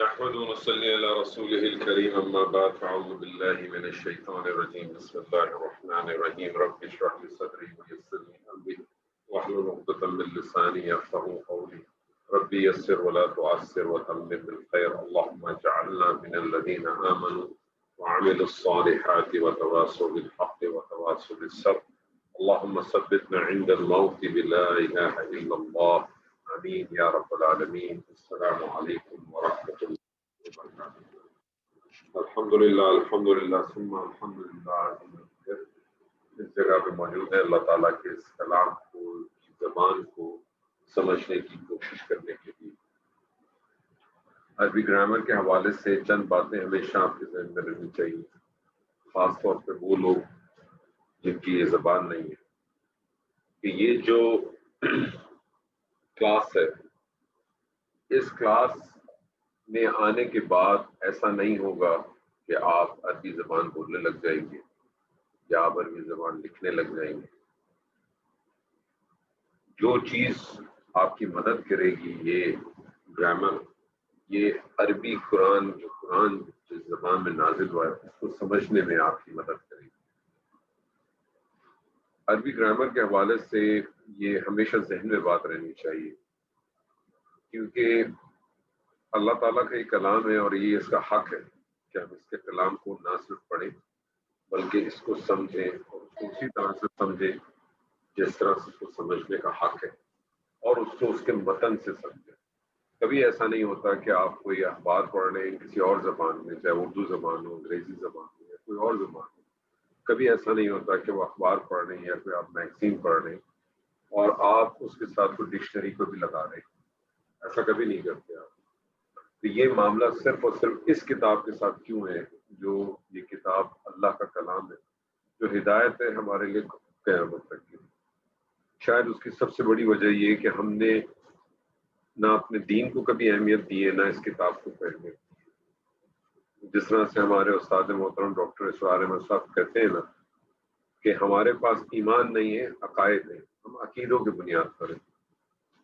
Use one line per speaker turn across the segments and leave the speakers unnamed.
نحمد ونصلي على رسوله الكريم أما بعد فأعوذ بالله من الشيطان الرجيم بسم الله الرحمن الرحيم رب اشرح لي صدري ويسر لي أمري واحلل عقدة من لساني يفقهوا قولي ربي يسر ولا تعسر وتمم بالخير اللهم اجعلنا من الذين آمنوا وعملوا الصالحات وتواصوا بالحق وتواصوا بالصبر اللهم ثبتنا عند الموت بلا إله إلا الله آمین یا رب العالمین السلام علیکم ورحمۃ اللہ وبرکاتہ۔ الحمدللہ ثم الحمدللہ اس جگہ پہ موجود ہے اللہ تعالیٰ کے اس کلام کو کی زبان کو سمجھنے کی کوشش کرنے کے لیے۔ عربی گرامر کے حوالے سے چند باتیں ہمیشہ آپ کے ذہن میں رہنی چاہیے، خاص طور پہ وہ لوگ جن کی یہ زبان نہیں ہے، کہ یہ جو کلاس ہے اس کلاس میں آنے کے بعد ایسا نہیں ہوگا کہ آپ عربی زبان بولنے لگ جائیں گے یا آپ عربی زبان لکھنے لگ جائیں گے۔ جو چیز آپ کی مدد کرے گی یہ گرامر، یہ عربی قرآن جس زبان میں نازل ہوا ہے اس کو سمجھنے میں آپ کی مدد کرے گی۔ عربی گرامر کے حوالے سے یہ ہمیشہ ذہن میں بات رہنی چاہیے، کیونکہ اللہ تعالیٰ کا یہ کلام ہے اور یہ اس کا حق ہے کہ ہم اس کے کلام کو نہ صرف پڑھیں بلکہ اس کو سمجھیں اور اس کو اسی طرح سے سمجھیں جس طرح سے اس کو سمجھنے کا حق ہے، اور اس کو اس کے متن سے سمجھیں۔ کبھی ایسا نہیں ہوتا کہ آپ کوئی اخبار پڑھ رہے ہیں کسی اور زبان میں، چاہے اردو زبان ہو، انگریزی زبان ہو یا کوئی اور زبان ہو، کبھی ایسا نہیں ہوتا کہ وہ اخبار پڑھ رہے ہیں یا کوئی آپ میگزین پڑھ رہے ہیں اور آپ اس کے ساتھ کوئی ڈکشنری کو بھی لگا رہے ہیں، ایسا کبھی نہیں کرتے آپ۔ تو یہ معاملہ صرف اور صرف اس کتاب کے ساتھ کیوں ہے، جو یہ کتاب اللہ کا کلام ہے، جو ہدایت ہے ہمارے لیے قیامت تک کی۔ شاید اس کی سب سے بڑی وجہ یہ ہے کہ ہم نے نہ اپنے دین کو کبھی اہمیت دی ہے، نہ اس کتاب کو اہمیت دی ہے۔ جس طرح سے ہمارے استاد محترم ڈاکٹر اسرار احمد صاحب کہتے ہیں نا کہ ہمارے پاس ایمان نہیں ہے، عقائد ہیں، ہم عقیدوں کی بنیاد پر ہیں۔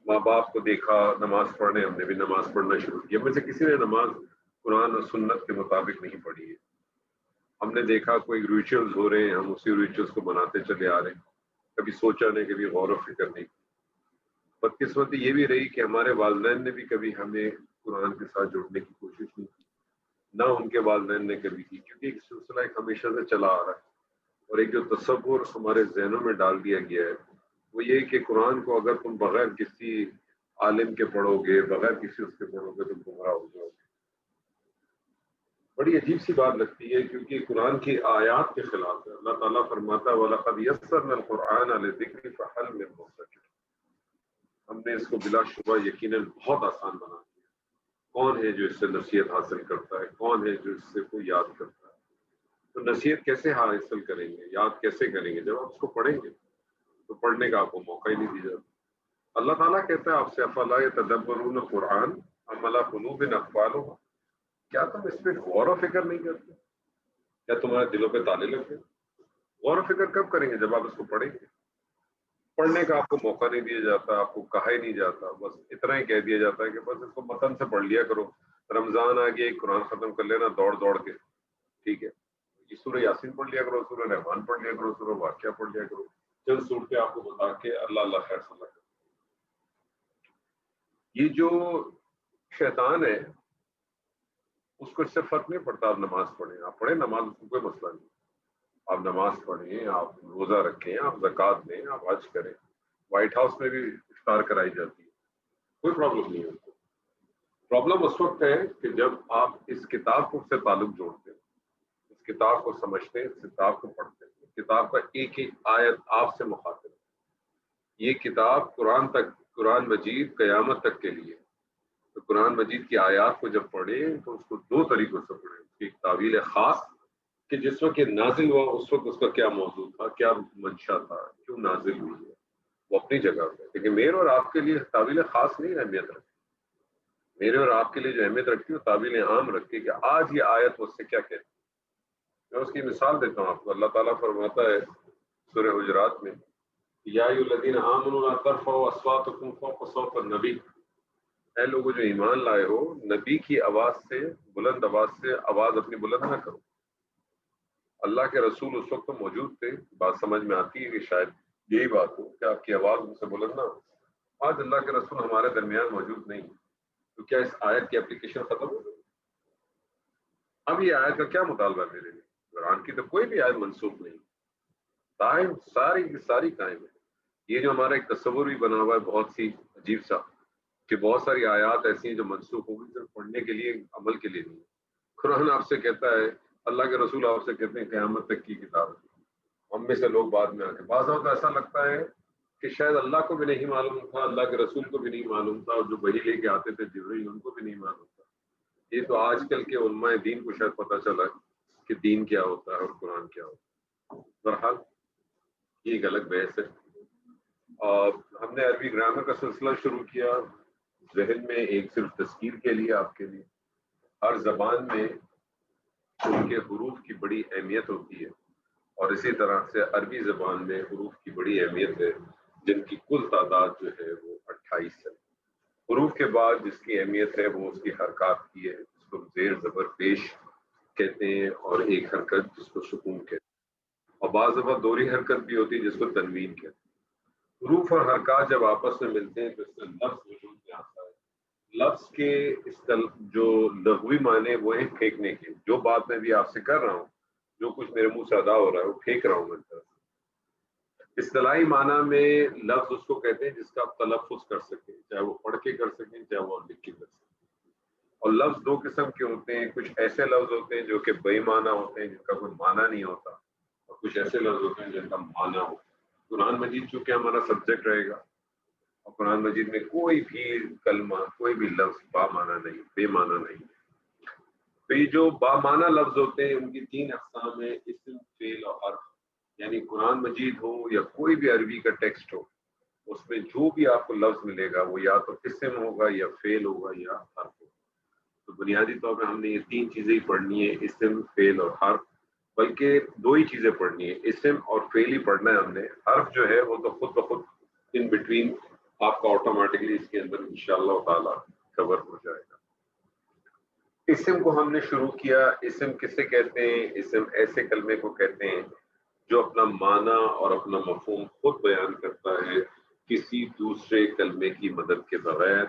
ماں باپ کو دیکھا نماز پڑھنے، ہم نے بھی نماز پڑھنا شروع کیا۔ میں سے کسی نے نماز قرآن اور سنت کے مطابق نہیں پڑھی ہے۔ ہم نے دیکھا کوئی ریچولز ہو رہے ہیں، ہم اسی ریچولز کو بناتے چلے آ رہے ہیں، کبھی سوچا نہیں، کبھی غور و فکر نہیں۔ بدقسمتی یہ بھی رہی کہ ہمارے والدین نے بھی کبھی ہمیں قرآن کے ساتھ جوڑنے کی کوشش نہیں کی، نہ ان کے والدین نے کبھی کی، کیونکہ ایک سلسلہ ایک ہمیشہ سے چلا آ رہا ہے، اور ایک جو تصور ہمارے ذہنوں میں ڈال دیا گیا ہے وہ یہ کہ قرآن کو اگر تم بغیر کسی عالم کے پڑھو گے، بغیر کسی اس کے پڑھو گے، تم گمراہ ہو جاؤ گے۔ بڑی عجیب سی بات لگتی ہے، کیونکہ قرآن کی آیات کے خلاف ہے۔ اللہ تعالیٰ فرماتا ہے وَلَقَدْ يَسَّرْنَا الْقُرْآنَ لِلذِّكْرِ فَهَلْ مِن مُّدَّكِرٍ، ہم نے اس کو بلا شبہ یقیناً بہت آسان بنا دیا۔ کون ہے جو اس سے نصیحت حاصل کرتا ہے؟ کون ہے جو اس سے کو یاد کرتا ہے؟ تو نصیحت کیسے حاصل کریں گے، یاد کیسے کریں گے؟ جب آپ اس کو پڑھیں گے تو پڑھنے کا آپ کو موقع ہی نہیں دیا جاتا۔ اللہ تعالیٰ کہتا ہے آپ سے افلا یتدبرون قرآن ام علی قلوب اقفالها، کیا تم اس پہ غور و فکر نہیں کرتے؟ کیا تمہارے دلوں پہ تالے لگ گئے؟ غور و فکر کب کریں گے؟ جب آپ اس کو پڑھیں گے۔ پڑھنے کا آپ کو موقع نہیں دیا جاتا، آپ کو کہا ہی نہیں جاتا، بس اتنا ہی کہہ دیا جاتا ہے کہ بس اس کو متن سے پڑھ لیا کرو۔ رمضان آ گیا، قرآن ختم کر لینا دوڑ دوڑ کے، ٹھیک ہے، یہ سورہ یاسین پڑھ لیا کرو، سورہ رحمان پڑھ لیا کرو، سورہ واقعہ پڑھ لیا کرو، چند صورتیں آپ کو بتا کے اللہ اللہ خیر صلاح کرو۔ یہ جو شیطان ہے اس کو اس سے فرق نہیں پڑتا آپ نماز پڑھیں، آپ پڑھیں نماز، اس کو کوئی مسئلہ نہیں، آپ نماز پڑھیں، آپ روزہ رکھیں، آپ زکوٰۃ دیں، آپ حج کریں، وائٹ ہاؤس میں بھی افطار کرائی جاتی ہے، کوئی پرابلم نہیں ہے اس کو۔ پرابلم اس وقت ہے کہ جب آپ اس کتاب کو سے تعلق جوڑتے ہیں، اس کتاب کو سمجھتے ہیں، اس کتاب کو پڑھتے ہیں، اس کتاب کا ایک ایک آیت آپ سے مخاطب ہے۔ یہ کتاب قرآن مجید قیامت تک کے لیے، تو قرآن مجید کی آیات کو جب پڑھیں تو اس کو دو طریقوں سے پڑھیں۔ اس کی ایک تعویل خاص کہ جس وقت یہ نازل ہوا اس وقت اس کا کیا موضوع تھا، کیا منشا تھا، کیوں نازل ہوئی ہے، وہ اپنی جگہ پہ، لیکن میرے اور آپ کے لیے تعویل خاص نہیں اہمیت رکھتی۔ میرے اور آپ کے لیے جو اہمیت رکھتی ہے وہ تعویل عام رکھتی ہے کہ آج یہ آیت مجھ سے کیا کہتی ہے۔ میں اس کی مثال دیتا ہوں آپ کو۔ اللہ تعالیٰ فرماتا ہے سورہ حجرات میں یا ایھا الذین آمنوا لا ترفعوا اصواتکم فوق صوت النبی، اے لوگوں جو ایمان لائے ہو، نبی کی آواز سے، بلند آواز سے آواز اپنی بلند نہ کرو۔ اللہ کے رسول اس وقت تو موجود تھے، بات سمجھ میں آتی ہے کہ شاید یہی بات ہو کہ آپ کی آواز ان سے بلند نہ ہو۔ آج اللہ کے رسول ہمارے درمیان موجود نہیں، تو کیا اس آیت کی اپلیکیشن ختم ہو گئی؟ اب یہ آیت کا کیا مطالبہ ہے میرے لیے؟ قرآن کی تو کوئی بھی آیت منسوخ نہیں، قائم، ساری کی ساری قائم ہے۔ یہ جو ہمارا ایک تصور بھی بنا ہوا ہے بہت سی عجیب سا، کہ بہت ساری آیات ایسی ہیں جو منسوخ ہو گئی، صرف پڑھنے کے لیے، عمل کے لیے نہیں۔ قرآن آپ سے کہتا ہے، اللہ کے رسول آپ سے کہتے ہیں قیامت تک کی کتاب ہے۔ ہم میں سے لوگ بعد میں آ کے، بعض اوقات ایسا لگتا ہے کہ شاید اللہ کو بھی نہیں معلوم تھا، اللہ کے رسول کو بھی نہیں معلوم تھا، اور جو وحی لے کے آتے تھے جبرائیل، ان کو بھی نہیں معلوم تھا۔ یہ تو آج کل کے علماء دین کو شاید پتہ چلا کہ دین کیا ہوتا ہے اور قرآن کیا ہوتا ہے۔ بہرحال یہ ایک الگ بحث ہے۔ اور ہم نے عربی گرامر کا سلسلہ شروع کیا، ذہن میں ایک صرف تذکیر کے لیے، آپ کے لیے۔ ہر زبان میں ان کے حروف کی بڑی اہمیت ہوتی ہے، اور اسی طرح سے عربی زبان میں حروف کی بڑی اہمیت ہے، جن کی کل تعداد جو ہے وہ 28 ہے۔ حروف کے بعد جس کی اہمیت ہے وہ اس کی حرکات کی ہے، جس کو زیر زبر پیش کہتے ہیں، اور ایک حرکت جس کو سکون کہتے ہیں، اور بعض دفعہ دوہری حرکت بھی ہوتی ہے جس کو تنوین کہتے ہیں۔ حروف اور حرکات جب آپس میں ملتے ہیں تو اس کا لفظ وجود میں آتا ہے۔ لفظ کے اس کا جو لغوی معنی وہ ہے پھینکنے کے۔ جو بات میں بھی آپ سے کر رہا ہوں، جو کچھ میرے منہ سے ادا ہو رہا ہے، وہ پھینک رہا ہوں میں طرف۔ اصطلاحی معنی میں لفظ اس کو کہتے ہیں جس کا آپ تلفظ کر سکیں، چاہے وہ پڑھ کے کر سکیں، چاہے وہ لکھ کے کر سکیں۔ اور لفظ دو قسم کے ہوتے ہیں، کچھ ایسے لفظ ہوتے ہیں جو کہ بے معنی ہوتے ہیں، جن کا کوئی معنی نہیں ہوتا، اور کچھ ایسے لفظ ہوتے ہیں جن کا معنی ہوتا ہے۔ قرآن مجید چونکہ ہمارا سبجیکٹ رہے گا، اور قرآن مجید میں کوئی بھی کلمہ، کوئی بھی لفظ با معنی نہیں، بے معنی نہیں۔ تو یہ جو با معنی لفظ ہوتے ہیں ان کی 3 اقسام ہیں، اسم، فعل اور حرف۔ یعنی قرآن مجید ہو یا کوئی بھی عربی کا ٹیکسٹ ہو، اس میں جو بھی آپ کو لفظ ملے گا وہ یا تو اسم ہوگا، یا فعل ہوگا، یا حرف ہوگا۔ تو بنیادی طور پہ ہم نے یہ 3 چیزیں ہی پڑھنی ہے، اسم، فعل اور حرف۔ بلکہ 2 ہی چیزیں پڑھنی ہے، اسم اور فعل ہی پڑھنا ہے ہم نے۔ حرف جو ہے وہ تو خود بخود ان بٹوین آپ کا آٹومیٹکلی اس کے اندر انشاءاللہ تعالی کور ہو جائے گا۔ اسم کو ہم نے شروع کیا۔ اسم کسے کہتے ہیں؟ اسم ایسے کلمے کو کہتے ہیں جو اپنا معنی اور اپنا مفہوم خود بیان کرتا ہے، کسی دوسرے کلمے کی مدد کے بغیر،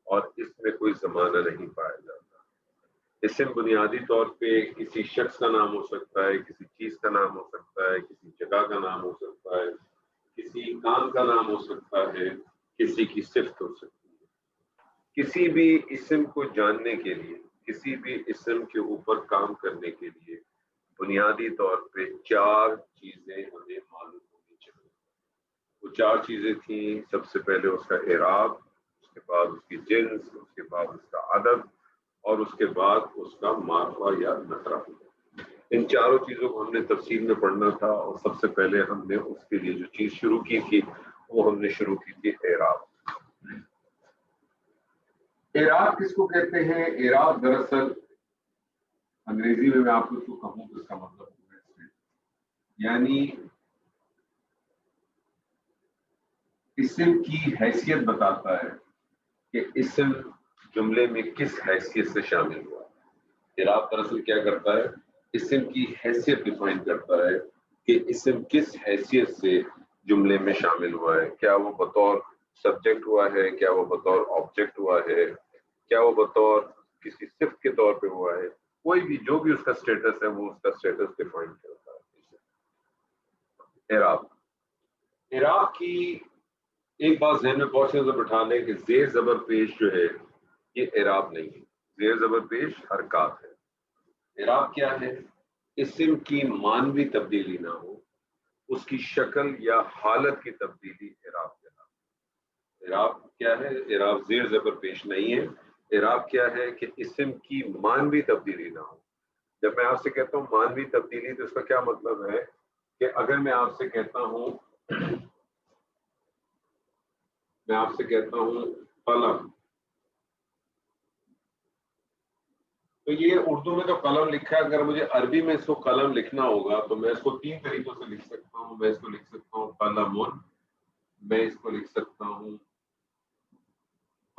اور اس میں کوئی زمانہ نہیں پایا جاتا۔ اسم بنیادی طور پہ کسی شخص کا نام ہو سکتا ہے، کسی چیز کا نام ہو سکتا ہے، کسی جگہ کا نام ہو سکتا ہے، کسی کام کا نام ہو سکتا ہے، کسی کی صفت ہو سکتی ہے۔ کسی بھی اسم کو جاننے کے لیے، کسی بھی اسم کے اوپر کام کرنے کے لیے بنیادی طور پہ 4 چیزیں ہمیں معلوم ہونی چاہیے۔ وہ 4 چیزیں تھیں، سب سے پہلے اس کا اعراب، اس کے بعد اس کی جنس، اس کے بعد اس کا عدد، اور اس کے بعد اس کا معرفہ یا نکرہ۔ ان 4 چیزوں کو ہم نے تفصیل میں پڑھنا تھا، اور سب سے پہلے ہم نے اس کے لیے جو چیز شروع کی تھی وہ ہم نے شروع کی تھی اعراب۔ اعراب کس کو کہتے ہیں؟ اعراب دراصل انگریزی میں آپ کو اس کو کہوں تو اس کا مطلب ہوگا، یعنی اسم کی حیثیت بتاتا ہے کہ اسم جملے میں کس حیثیت سے شامل ہوا۔ اعراب دراصل کیا کرتا ہے؟ اسم کی حیثیت ڈیفائن کرتا ہے کہ اسم کس حیثیت سے جملے میں شامل ہوا ہے۔ کیا وہ بطور سبجیکٹ ہوا ہے، کیا وہ بطور آبجیکٹ ہوا ہے، کیا وہ بطور کسی صفت کے طور پہ ہوا ہے۔ کوئی بھی جو بھی اس کا سٹیٹس ہے وہ اس کا سٹیٹس ڈیفائن کرتا ہے۔ اعراب کی ایک بات ذہن میں بہت سے بٹھا لیں کہ زیر زبر پیش جو ہے یہ اعراب نہیں ہے، زیر زبر پیش حرکات ہے۔ اعراب کیا ہے؟ اسم کی معنوی تبدیلی نہ ہو، اس کی شکل یا حالت کی تبدیلی اعراب کہلاتا ہے۔ اعراب کیا ہے؟ اعراب زیر زبر پیش نہیں ہے۔ اعراب کیا ہے کہ اسم کی معنوی تبدیلی نہ ہو۔ جب میں آپ سے کہتا ہوں معنوی تبدیلی تو اس کا کیا مطلب ہے کہ اگر میں آپ سے کہتا ہوں قلم، تو یہ اردو میں تو قلم لکھا ہے، اگر مجھے عربی میں اس کو قلم لکھنا ہوگا تو میں اس کو 3 طریقوں سے لکھ سکتا ہوں۔ میں اس کو لکھ سکتا ہوں قلم، میں اس کو لکھ سکتا ہوں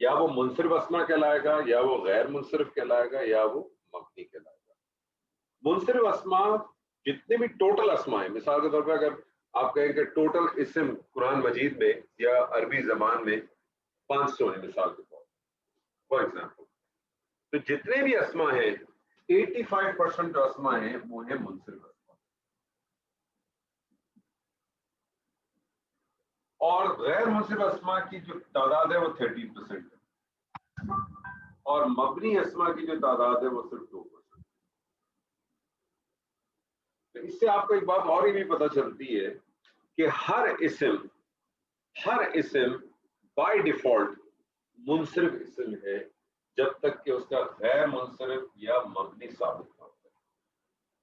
یا وہ منصرف اسما کہلائے گا، یا وہ غیر منصرف کہلائے گا، یا وہ مبنی کہلائے گا۔ منصرف اسما جتنے بھی ٹوٹل اسما ہیں، مثال کے طور پہ اگر آپ کہیں کہ ٹوٹل اسم قرآن مجید میں یا عربی زبان میں 500 ہیں مثال کے طور فار ایگزامپل، تو جتنے بھی اسما ہیں 85% جو اسما ہیں وہ ہیں منصرف اسما، اور غیر منصرف اسما کی جو تعداد ہے وہ 13% ہے، اور مبنی اسما کی جو تعداد ہے وہ صرف 2%۔ اس سے آپ کو ایک بات اور ہی بھی پتہ چلتی ہے کہ ہر اسم بائی ڈیفالٹ منصرف اسم ہے جب تک کہ اس کا غیر منصرف یا مبنی ثابت نہ ہو،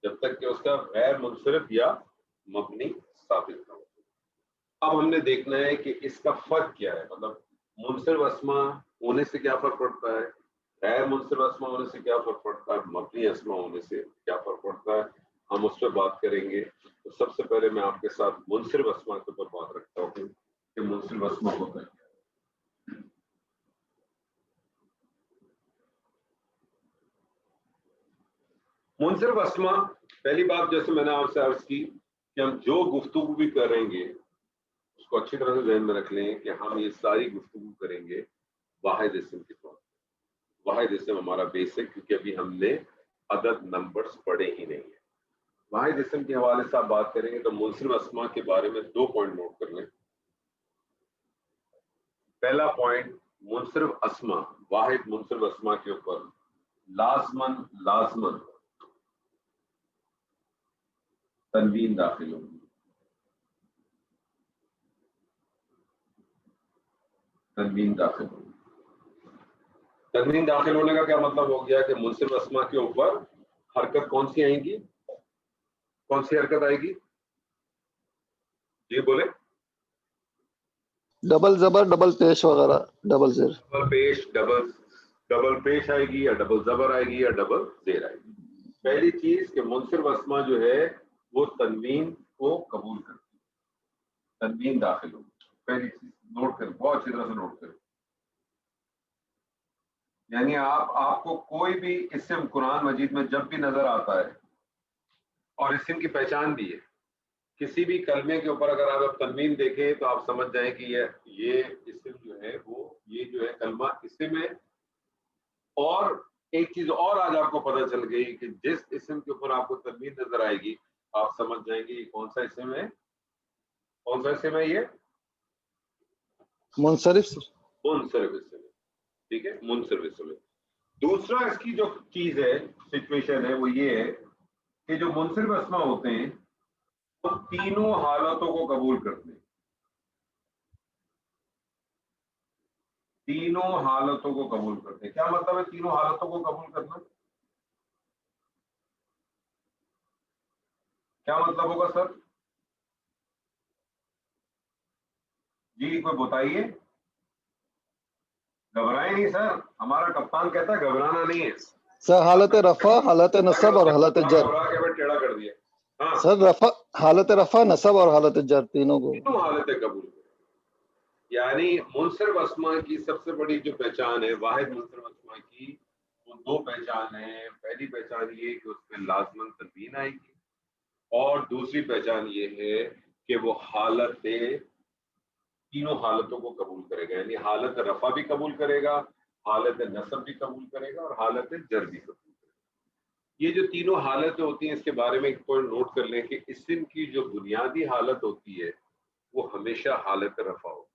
جب تک کہ اس کا غیر منصرف یا مبنی ثابت نہ ہو۔ اب ہم نے دیکھنا ہے کہ اس کا فرق کیا ہے، مطلب منصرف اسما ہونے سے کیا فرق پڑتا ہے، غیر منصرف اسما ہونے سے کیا فرق پڑتا ہے، مبنی اسما ہونے سے کیا فرق پڑتا ہے، ہم اس پہ بات کریں گے۔ تو سب سے پہلے میں آپ کے ساتھ منصرف اسما کے اوپر بات رکھتا ہوں کہ منصرف اسما ہوتا ہے۔ منصرف اسما، پہلی بات جیسے میں نے آپ سے عرض کی کہ ہم جو گفتگو بھی کریں گے اس کو اچھی طرح سے ذہن میں رکھ لیں کہ ہم یہ ساری گفتگو کریں گے واحد اسم کے طور پر۔ واحد اسم ہمارا بیس ہے کیونکہ ابھی ہم نے عدد نمبرز پڑھے ہی نہیں ہیں۔ واحد اسم کے حوالے سے آپ بات کریں گے تو منصرف اسما کے بارے میں 2 پوائنٹ نوٹ کر لیں۔ پہلا پوائنٹ، منصرف اسما، واحد منصرف اسما کے اوپر لازمن تنوین داخل ہوگی۔ تنوین داخل ہونے کا کیا مطلب ہو گیا کہ منصرف اسما کے اوپر حرکت کون سی آئے گی، کون سی حرکت آئے گی؟ جی بولے۔
ڈبل زبر، ڈبل پیش وغیرہ، ڈبل زیر،
ڈبل پیش آئے گی، یا ڈبل زبر آئے گی، یا ڈبل زیر آئے گی۔ پہلی چیز کہ منصرف اسما جو ہے وہ تنوین کو قبول کرتی ہے، تنوین داخل ہوگی۔ پہلی چیز نوٹ کریں، بہت اچھی طرح سے نوٹ کریں، یعنی آپ کو کوئی بھی اسم قرآن مجید میں جب بھی نظر آتا ہے، اور اسم کی پہچان بھی ہے، کسی بھی کلمے کے اوپر اگر آپ تنوین دیکھیں تو آپ سمجھ جائیں کہ یہ اسم جو ہے وہ یہ جو ہے کلمہ اسم ہے۔ اور ایک چیز اور آج آپ کو پتہ چل گئی کہ جس اسم کے اوپر آپ کو تنوین نظر آئے گی آپ سمجھ جائیں گے یہ کون سا اسم ہے، کون سا اسم ہے، یہ
منصرف
منصرف اسم ہے، ٹھیک ہے، منصرف اسم ہے۔ دوسرا اس کی جو چیز ہے، سچویشن ہے، وہ یہ ہے کہ جو منصرف اسما ہوتے ہیں وہ تینوں حالتوں کو قبول کرتے ہیں، تینوں حالتوں کو قبول کرتے ہیں۔ کیا مطلب ہے تینوں حالتوں کو قبول کرنا؟ کیا مطلب ہوگا سر؟ جی کوئی بتائیے، گھبرائیں نہیں سر، ہمارا کپتان کہتا ہے گھبرانا نہیں ہے
سر۔ حالت رفع، حالت نصب اور حالت جر۔
گھبرا کے ٹیڑھا کر دیا۔ ہاں
سر رفع، حالت رفع، نصب اور حالت جر تینوں کو،
تینوں حالتیں قبول کریں۔ یعنی منصرف اسما کی سب سے بڑی جو پہچان ہے، واحد منصرف اسما کی وہ 2 پہچان ہیں۔ پہلی پہچان یہ کہ اس میں لازمن تنوین آئے گی، اور دوسری پہچان یہ ہے کہ وہ تینوں حالتوں کو قبول کرے گا، یعنی حالت رفع بھی قبول کرے گا، حالت نصب بھی قبول کرے گا، اور حالت جر بھی قبول کرے گا۔ یہ جو تینوں حالتیں ہوتی ہیں اس کے بارے میں ایک پوائنٹ نوٹ کر لیں کہ اسم کی جو بنیادی حالت ہوتی ہے وہ ہمیشہ حالت رفع ہوگی۔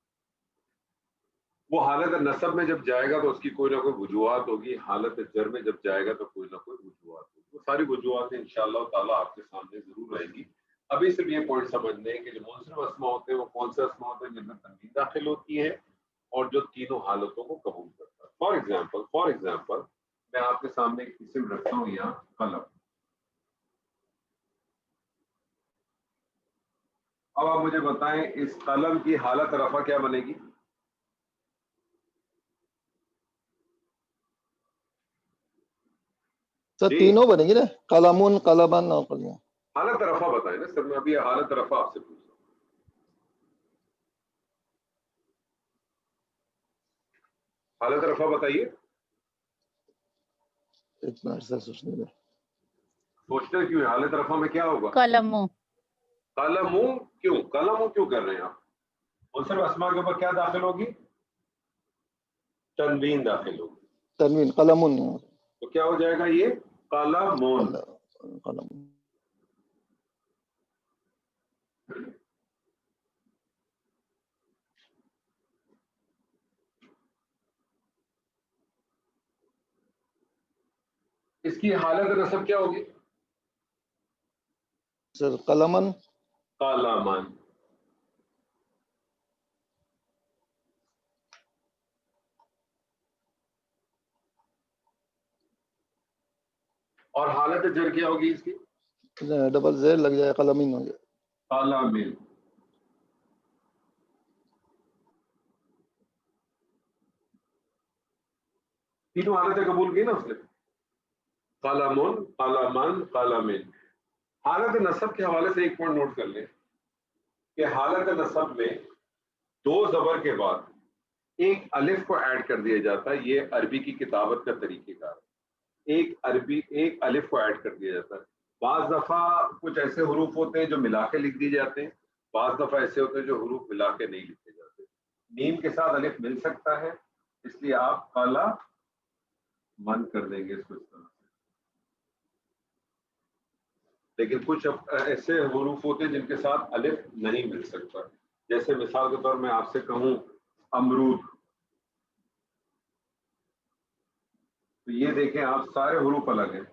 وہ حالت نصب میں جب جائے گا تو اس کی کوئی نہ کوئی وجوہات ہوگی، حالت جر میں جب جائے گا تو کوئی نہ کوئی وجوہات ہوگی۔ وہ ساری وجوہات انشاءاللہ تعالیٰ آپ کے سامنے ضرور آئے گی۔ ابھی صرف یہ پوائنٹ سمجھ لیں کہ جو منصرف اسما ہوتے ہیں وہ کون سے اسما ہوتے ہیں جن میں تنوین داخل ہوتی ہے اور جو تینوں حالتوں کو قبول کرتا ہے۔ فار ایگزامپل میں آپ کے سامنے ایک اسم رکھتا ہوں یہاں، قلم۔ اب آپ مجھے بتائیں اس قلم کی حالت رفع کیا بنے گی؟
سر تینوں بنے گی نا، قلمون، قلمن اور قلم۔
حالت رفع بتائیں نا سر، میں ابھی حالت رفع آپ سے پوچھ رہا ہوں۔ حالت رفع بتائیے.
اتنا عرصہ سوچنے میں.
سوچتے کیوں ہے؟ حالت رفع میں کیا ہوگا؟
قلموں.
قلموں. کیوں قلموں کیوں کر رہے ہیں آپ؟ اور صرف اسماء کے اوپر کیا داخل ہوگی؟ تنوین داخل ہوگی.
تنوین قلمون.
تو کیا ہو جائے گا یہ؟ قلمون.
قلم.
اس کی حالت نصب کیا ہوگی؟
سر قلمن.
قلمن. اور حالت جر کیا ہوگی اس کی؟
ڈبل زیر لگ جائے قلمین ہو جائے.
قلمن. تینوں حالتیں قبول کی نا اس نے. قلمن، قلمن، قلمن. حالت نصب کے حوالے سے ایک پوائنٹ نوٹ کر لیں کہ حالت نصب میں دو زبر کے بعد ایک الف کو ایڈ کر دیا جاتا ہے. یہ عربی کی کتابت کا طریقہ کار ہے. ایک الف کو ایڈ کر دیا جاتا ہے. بعض دفعہ کچھ ایسے حروف ہوتے ہیں جو ملا کے لکھ دیے جاتے ہیں، بعض دفعہ ایسے ہوتے ہیں جو حروف ملا کے نہیں لکھے جاتے. میم کے ساتھ الف مل سکتا ہے، اس لیے آپ قلا من کر دیں گے اس کو اس طرح سے. لیکن کچھ ایسے حروف ہوتے ہیں جن کے ساتھ الف نہیں مل سکتا. جیسے مثال کے طور میں آپ سے کہوں امرود، تو یہ دیکھیں آپ سارے حروف الگ ہیں.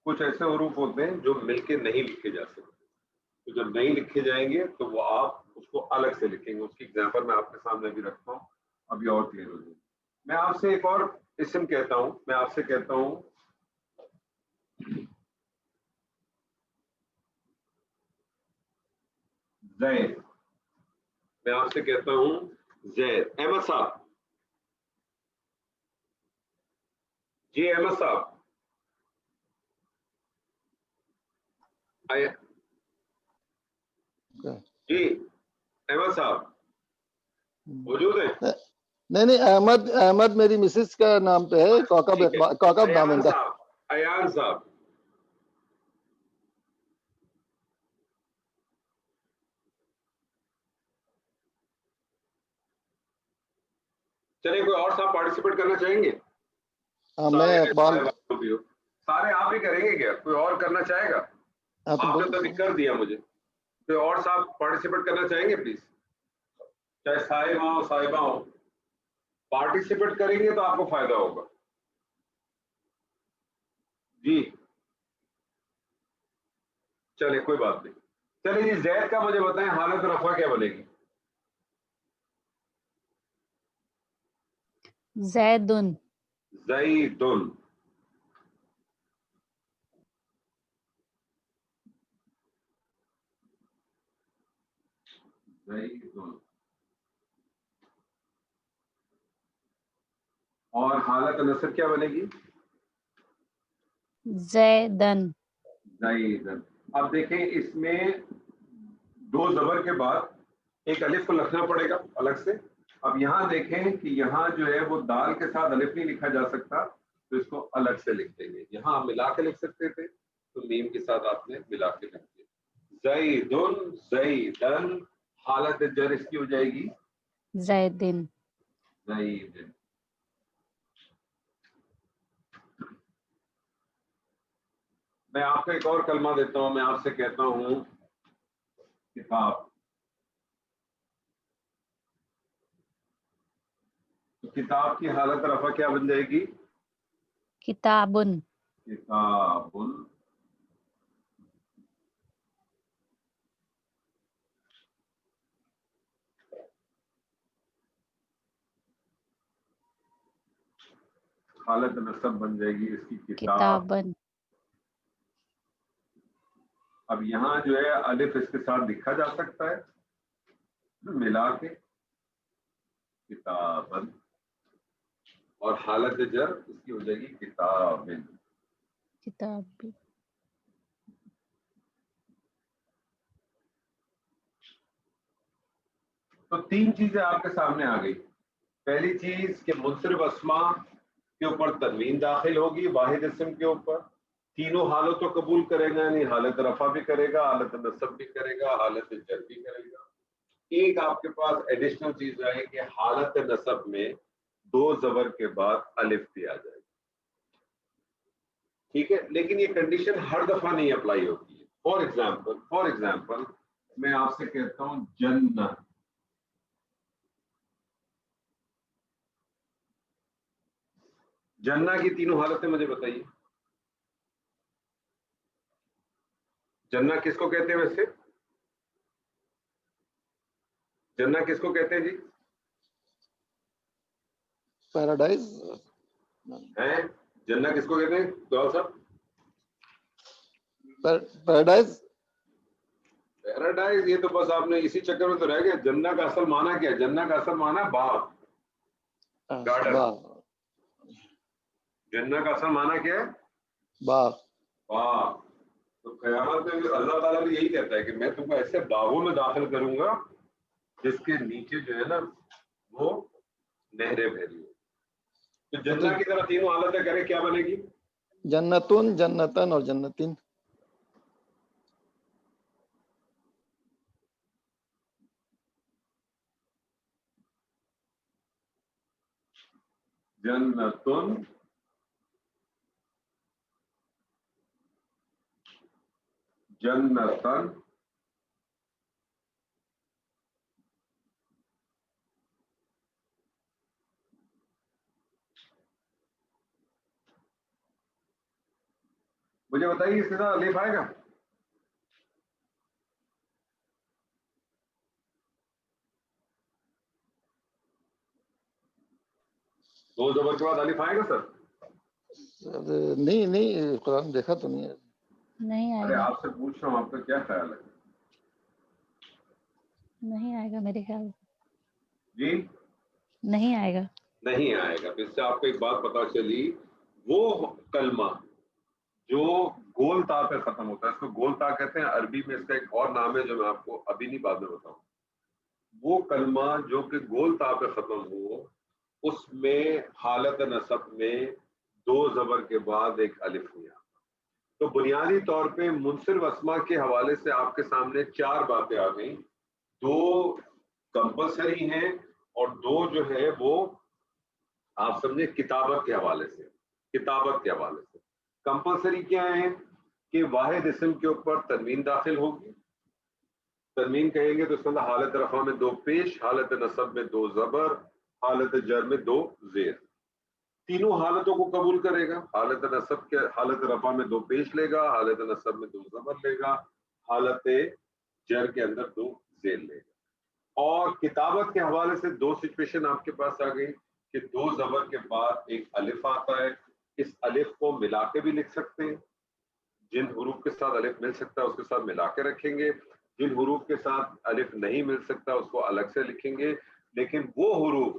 کچھ ایسے حروف ہوتے ہیں جو مل کے نہیں لکھے جا سکتے، تو جب نہیں لکھے جائیں گے تو وہ آپ اس کو الگ سے لکھیں گے. اس کی ایگزامپل میں آپ کے سامنے بھی رکھتا ہوں، ابھی اور کلیئر ہو جائے. میں آپ سے ایک اور اسم کہتا ہوں. میں آپ سے کہتا ہوں زید. میں آپ سے کہتا ہوں زید. احمد صاحب، جی احمد صاحب، جی احمد صاحب موجود ہیں؟
نہیں احمد میری مسز کا نام پہ ہے. کوکب نام ہے ان کا.
ایان صاحب. چلے کوئی اور صاحب پارٹیسپیٹ کرنا چاہیں گے؟
میں اقبال.
سارے آپ ہی کریں گے کیا؟ کوئی اور کرنا چاہے گا؟ آپ نے تو کر دیا مجھے. کوئی اور صاحب پارٹیسپیٹ کرنا چاہیں گے پلیز؟ چاہے صاحب ہوں صاحبہ ہوں، پارٹیسپیٹ کریں گے تو آپ کو فائدہ ہوگا. جی چلے کوئی بات نہیں. چلے جی زید کا مجھے بتائیں حالت رفع کیا بنے گی؟
زیدن.
زیدن. زیدن. اور حالت نصب کیا بنے گی؟
زیدن.
زیدن. اب دیکھیں اس میں دو زبر کے بعد ایک الف کو لکھنا پڑے گا الگ سے. اب یہاں دیکھیں کہ یہاں جو ہے وہ دال کے ساتھ الف نہیں لکھا جا سکتا، تو اس کو الگ سے لکھ دیں گے. یہاں ہم ملا کے لکھ سکتے تھے، تو میم کے ساتھ آپ نے ملا کے لکھ دیا. زیدن، زیدن. حالت جر اس کی ہو جائے گی
زیدن.
زیدن. میں آپ کو ایک اور کلمہ دیتا ہوں. میں آپ سے کہتا ہوں کتاب. تو کتاب کی حالت رفع کیا بن جائے گی؟
کتابن.
کتابن. حالت نصب بن جائے گی اس کی کتاب.
کتابن.
اب یہاں جو ہے الف اس کے ساتھ لکھا جا سکتا ہے ملا کے کتابن، اور حالت جر اس کی ہو جائے گی کتابن.
کتاب بھی.
تو تین چیزیں آپ کے سامنے آ گئی. پہلی چیز کہ منصرف اسما کے اوپر تنوین داخل ہوگی واحد اسم کے اوپر، تینوں حالتوں قبول کرے گا، یعنی حالت رفع بھی کرے گا، حالت نصب بھی کرے گا، حالت جر بھی کرے گا۔ ایک آپ کے پاس ایڈیشنل چیز ہے کہ حالت نصب میں دو زبر کے بعد الف بھی آ جائے گی، ٹھیک ہے، لیکن یہ کنڈیشن ہر دفعہ نہیں اپلائی ہوتی ہے۔ فار ایگزامپل میں آپ سے کہتا ہوں جنت، جنہ کی تینوں حالتیں مجھے بتائیے۔ جنہ کس کو کہتے ہیں ویسے؟ جنہ کس کو کہتے ہیں جی؟
پیراڈائز
ہیں جنہ کس کو کہتے ہیں دعا صاحب؟
پیراڈائز
پیراڈائز، یہ تو بس آپ نے اسی چکر میں تو رہ گئے۔ جنہ کا اصل معنی کیا ہے؟ جنہ کا اصل معنی ہے باغ، گارڈن۔ جنہ کا اصل معنی کیا ہے؟
باغ۔
باغ۔ تو قیامت میں اللہ تعالیٰ بھی یہی کہتا ہے کہ میں تم کو ایسے باغوں میں داخل کروں گا جس کے نیچے جو ہے نا وہ نہریں بہ رہی ہوں۔ تو جنہ کی طرح تینوں حالتیں کریں، کیا بنے گی؟
جنتن، جنتن اور جنتن۔
جنتن جنتن مجھے بتائیے اس کے ساتھ الف آئے گا؟ دو زبر کے بعد الف آئے گا سر؟
نہیں قرآن دیکھا تو نہیں ہے۔
نہیں آئے
ارے
گا،
آپ سے پوچھ رہا ہوں، آپ کا کیا خیال ہے؟
نہیں آئے گا میرے خیال سے،
جی
نہیں آئے گا۔
نہیں آئے گا۔ اس سے آپ کو ایک بات پتا چلی، وہ کلمہ جو گول تا پہ ختم ہوتا ہے، اس کو گول تا کہتے ہیں، عربی میں اس کا ایک اور نام ہے جو میں آپ کو ابھی نہیں بعد میں بتاؤں۔ وہ کلمہ جو کہ گول تا پہ ختم ہو، اس میں حالت نصب میں دو زبر کے بعد ایک الف نہیں آتا۔ تو بنیادی طور پہ منصرف اسما کے حوالے سے آپ کے سامنے چار باتیں آ گئیں، دو کمپلسری ہیں اور دو جو ہے وہ آپ سمجھے کتابت کے حوالے سے۔ کتابت کے حوالے سے کمپلسری کیا ہے کہ واحد اسم کے اوپر تنوین داخل ہوگی، تنوین کہیں گے تو اس کے اندر حالت رفع میں دو پیش، حالت نصب میں دو زبر، حالت جر میں دو زیر، تینوں حالتوں کو قبول کرے گا۔ حالت نصب کے حالت رفع میں دو پیش لے گا، حالت نصب میں دو زبر لے گا، حالت جر کے اندر دو زیر لے گا۔ اور کتابت کے حوالے سے دو سچویشن آپ کے پاس آ گئی کہ دو زبر کے بعد ایک الف آتا ہے، اس الف کو ملا کے بھی لکھ سکتے ہیں، جن حروف کے ساتھ الف مل سکتا ہے اس کے ساتھ ملا کے رکھیں گے، جن حروف کے ساتھ الف نہیں مل سکتا اس کو الگ سے لکھیں گے۔ لیکن وہ حروف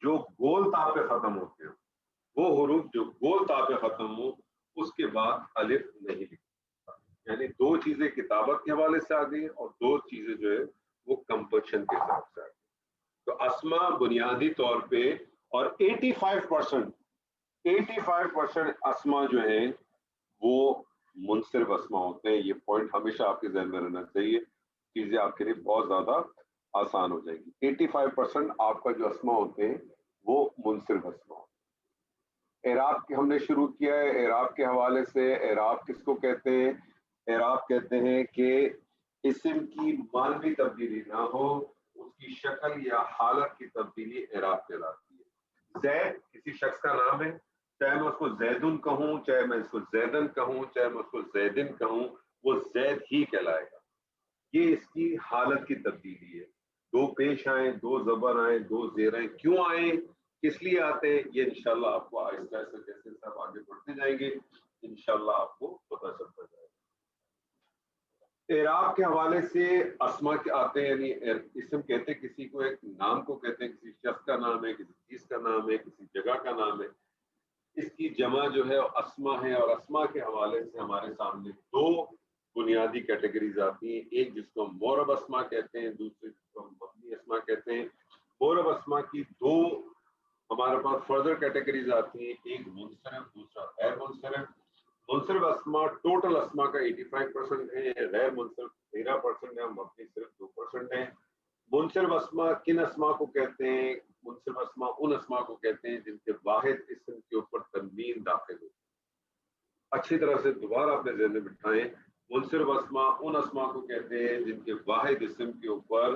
جو گول تا پہ ختم ہوتے ہیں، وہ حروف جو گول تا پہ ختم ہو اس کے بعد الف نہیں لکھتا۔ یعنی دو چیزیں کتابت کے حوالے سے آ گئی اور دو چیزیں جو ہے وہ کمپلشن کے حساب سے آ گئی۔ تو اسما بنیادی طور پہ اور 85% اسما جو ہیں وہ منصرف اسما ہوتے ہیں۔ یہ پوائنٹ ہمیشہ آپ کے ذہن میں رہنا چاہیے، چیزیں آپ کے لیے بہت زیادہ آسان ہو جائے گی۔ 85% آپ کا جو اسما ہوتے ہیں وہ منصرف اسما ہوتے ہیں۔ اعراب کی ہم نے شروع کیا ہے۔ اعراب کے حوالے سے اعراب کس کو کہتے ہیں؟ اعراب کہتے ہیں کہ اسم کی معنوی تبدیلی نہ ہو، اس کی شکل یا حالت کی تبدیلی اعراب کہلاتی ہے۔ زید کسی شخص کا نام ہے، چاہے میں اس کو زیدن کہوں، چاہے میں اس کو زیدن کہوں، چاہے میں اس کو زیدن کہوں، وہ زید ہی کہلائے گا۔ یہ اس کی حالت کی تبدیلی ہے۔ دو پیش آئیں، دو زبر آئیں، دو زیر آئیں، کیوں آئیں، کس لیے آتے ہیں، یہ انشاءاللہ آپ کو آہستہ آہستہ جیسے سب آگے بڑھتے جائیں گے انشاءاللہ آپ کو پتہ چلتا جائے گا۔ اعراب کے حوالے سے اسما کے آتے ہیں، یعنی اسم کہتے ہیں کسی کو، ایک نام کو کہتے ہیں، کسی شخص کا نام ہے، کسی چیز کا نام ہے، کسی جگہ کا نام ہے، اس کی جمع جو ہے اسما ہے۔ اور اسما کے حوالے سے ہمارے سامنے دو بنیادی کیٹیگریز آتی ہیں، ایک جس کو مورب اسما کہتے ہیں، دوسرے جس کو مبنی اسما کہتے ہیں۔ مورب اسما کی دو ہمارے پاس فردر کیٹیگریز آتی ہیں، ایک منصرف، دوسرا غیر منصرف. منصرف اسما ٹوٹل اسما کا 85% ہے، غیر منصرف 13% ہے، مبنی صرف 2% ہے. منصرف اسما کن اسما کو کہتے ہیں؟ منصرف اسما ان اسما کو کہتے ہیں جن کے واحد اسم کے اوپر تنوین داخل ہو. اچھی طرح سے دوبارہ اپنے ذہن میں بٹھائیں، منصرف اسما ان اسما کو کہتے ہیں جن کے واحد اسم کے اوپر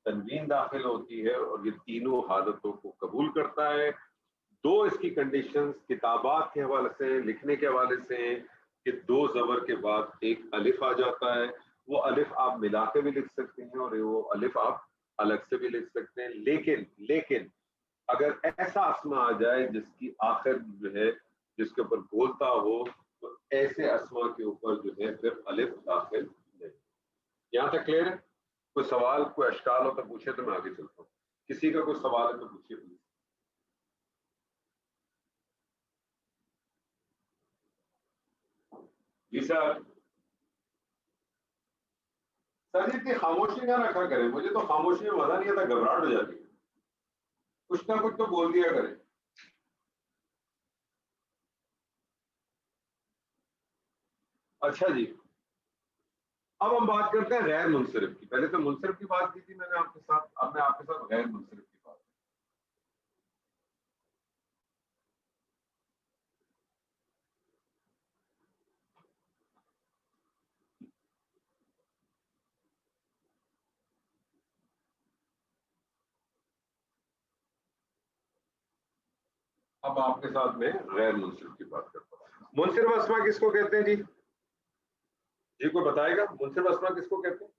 تنوین داخل ہوتی ہے اور یہ تینوں حالتوں کو قبول کرتا ہے. دو اس کی کنڈیشنز کتابات کے حوالے سے، لکھنے کے حوالے سے ہیں کہ دو زبر کے بعد ایک الف آ جاتا ہے. وہ الف آپ ملا کے بھی لکھ سکتے ہیں اور وہ الف آپ الگ سے بھی لکھ سکتے ہیں. لیکن اگر ایسا اسما آ جائے جس کی آخر جو ہے جس کے اوپر بولتا ہو تو ایسے اسما کے اوپر جو ہے پھر الف داخل نہیں. یہاں تک کلیئر ہے؟ کوئی سوال، کوئی اشکال ہو تو پوچھے تو میں آگے چلتا ہوں. کسی کا کوئی سوال ہے تو پوچھیے پلیز. جی سر جی اتنی خاموشی نہ رکھا کریں، مجھے تو خاموشی میں مزہ نہیں آتا، گھبراہٹ ہو جاتی ہے. کچھ نہ کچھ تو بول دیا کریں. اچھا جی، اب ہم بات کرتے ہیں غیر منصرف کی. پہلے تو منصرف کی بات کی تھی میں نے آپ کے ساتھ، اب میں آپ کے ساتھ غیر منصرف کی بات. اب آپ کے ساتھ میں غیر منصرف کی بات کرتا ہوں. منصرف اسما کس کو کہتے ہیں جی؟ جی کوئی بتائے گا منصرف اسما کس کو کہتے ہیں؟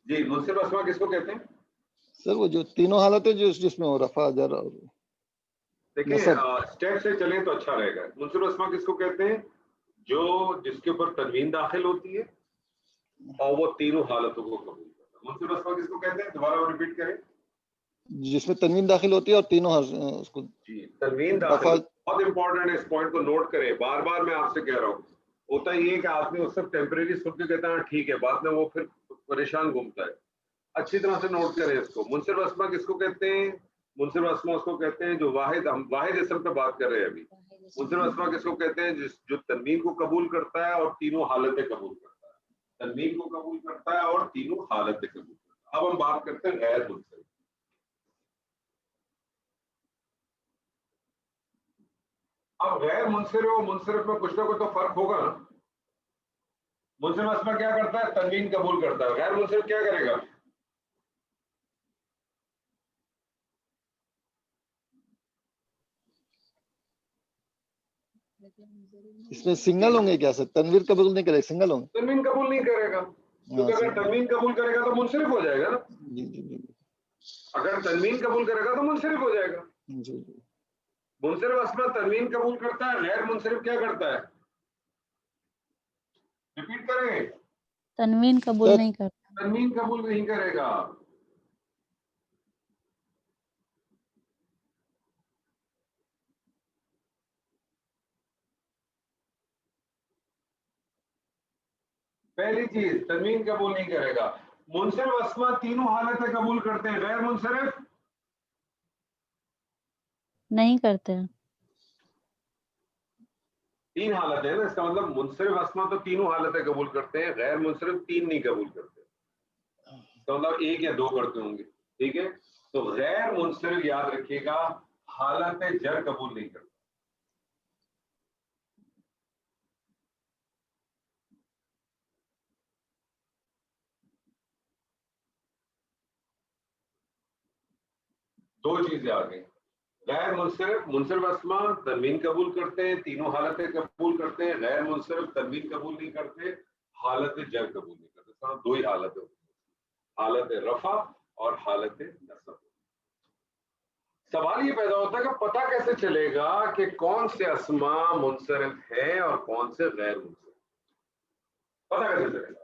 جی منصرف اسما کس کو کہتے ہیں؟
سر وہ جو تینوں حالتیں جس میں ہو رفع جر اور
دیکھیں اسٹیپ سے چلیں تو اچھا رہے گا. منصرف اسما کس کو کہتے ہیں؟ جو جس کے اوپر تنوین داخل ہوتی ہے اور وہ تینوں حالتوں کو قبول کرتا ہے. منصرف اسما کس کو کہتے ہیں؟ دوبارہ ریپیٹ کریں.
جس میں تنوین داخل ہوتی ہے اور تینوں اس کو
جی تنوین داخل بہت امپورٹنٹ ہے، اس پوائنٹ کو نوٹ کریں. بار بار میں آپ سے کہہ رہا ہوں، ہوتا یہ ہے کہ آپ نے اس وقت ٹیمپریری سن کے کہتا ہے ٹھیک ہے، بعد میں وہ پھر پریشان گھومتا ہے. اچھی طرح سے نوٹ کریں اس کو. منصرف اسما کس کو کہتے ہیں؟ منصرف اسما اس کو کہتے ہیں جو ہم واحد اسم پہ بات کر رہے ہیں ابھی. منصرف اسما کس کو کہتے ہیں؟ جو تنوین کو قبول کرتا ہے اور تینوں حالتیں قبول کرتا ہے. تنوین کو قبول کرتا ہے اور تینوں حالتیں قبول کرتا ہے. اب ہم بات کرتے ہیں غیر منصرف. اب غیر منصرف اور منصرف میں کچھ نہ کچھ تو فرق ہوگا نا. منصرف اسما کیا کرتا ہے؟ تنوین قبول کرتا ہے. غیر منصرف کیا کرے گا؟
اس میں سنگل ہوں گے کیا سر؟ تنویر قبول نہیں کرے، سنگل ہوں گے.
تنوین قبول نہیں کرے گا کیونکہ اگر تنوین قبول کرے گا تو منصرف ہو جائے گا نا.
جی جی جی
اگر تنوین قبول کرے گا تو منصرف ہو جائے گا.
جی جی.
منصرف اسما تنوین قبول کرتا ہے، غیر منصرف کیا کرتا ہے؟ ریپیٹ کریں گے.
تنوین قبول نہیں کرتا.
تنوین قبول نہیں کرے گا. پہلی چیز تنوین قبول نہیں کرے گا. منصرف اسما تینوں حالتیں قبول کرتے ہیں، غیر منصرف
نہیں کرتے ہیں.
تین حالتیں ہیں نا، اس کا مطلب منصرف اسما تو تینوں حالتیں قبول کرتے ہیں، غیر منصرف تین نہیں قبول کرتے. اس کا مطلب ایک یا دو کرتے ہوں گے. ٹھیک ہے، تو غیر منصرف یاد رکھیے گا حالت جر قبول نہیں کرتا. دو چیزیں آ گئی. غیر منصرف اسما تنوین قبول کرتے ہیں، تینوں حالتیں قبول کرتے ہیں. غیر منصرف تنوین قبول نہیں کرتے، حالت جر قبول نہیں کرتے. دو ہی حالتیں ہوتی ہیں، حالت رفع اور حالت نصب. سوال یہ پیدا ہوتا ہے کہ پتہ کیسے چلے گا کہ کون سے اسما منصرف ہے اور کون سے غیر منصرف؟ پتہ کیسے چلے گا؟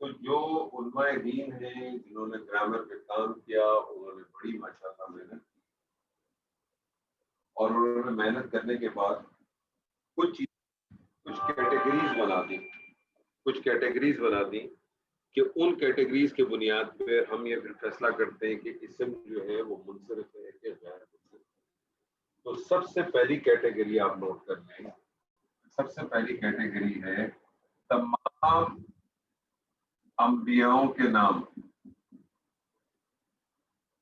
تو جو علماء دین ہیں جنہوں نے گرامر پہ کام کیا انہوں نے بڑی ماشاءاللہ محنت کی اور انہوں نے محنت کرنے کے بعد کچھ چیز کچھ کیٹیگریز بنا دی کہ ان کیٹیگریز کے بنیاد پہ ہم یہ پھر فیصلہ کرتے ہیں کہ اسم جو ہے وہ منصرف ہے کہ غیر منصرف. تو سب سے پہلی کیٹیگری آپ نوٹ کر لیں. سب سے پہلی کیٹیگری ہے تمام انبیاؤں کے نام.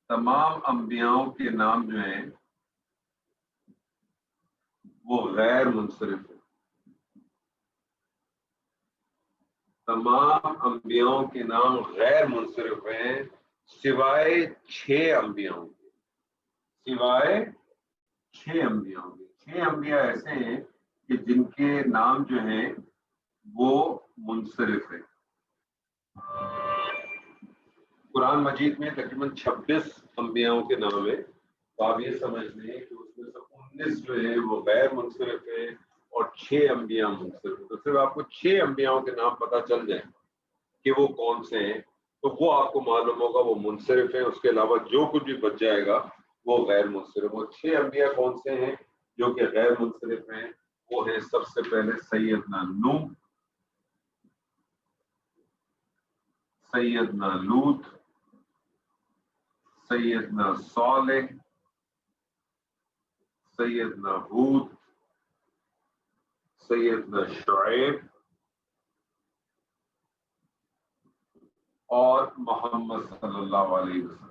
تمام انبیاؤں کے نام جو ہیں وہ غیر منصرف ہیں. تمام انبیاؤں کے نام غیر منصرف ہیں سوائے 6 انبیاؤں کے. سوائے 6 انبیاؤں کے. 6 انبیاء ایسے ہیں کہ جن کے نام جو ہیں وہ منصرف ہیں. قرآن مجید میں تقریباً 26 انبیاؤں کے نام ہیں. تو آپ یہ سمجھ لیں کہ اس میں سے 19 جو ہے وہ غیر منصرف ہیں اور 6 انبیاء منصرف ہیں. تو صرف آپ کو 6 انبیاؤں کے نام پتہ چل جائیں کہ وہ کون سے ہیں تو وہ آپ کو معلوم ہوگا وہ منصرف ہیں. اس کے علاوہ جو کچھ بھی بچ جائے گا وہ غیر منصرف. وہ 6 انبیاء کون سے ہیں جو کہ غیر منصرف ہیں؟ وہ ہیں سب سے پہلے سیدنا نوح، سیدنا لوط، سیدنا صالح، سیدنا ہود، سیدنا شعیب اور محمد صلی اللہ علیہ وسلم.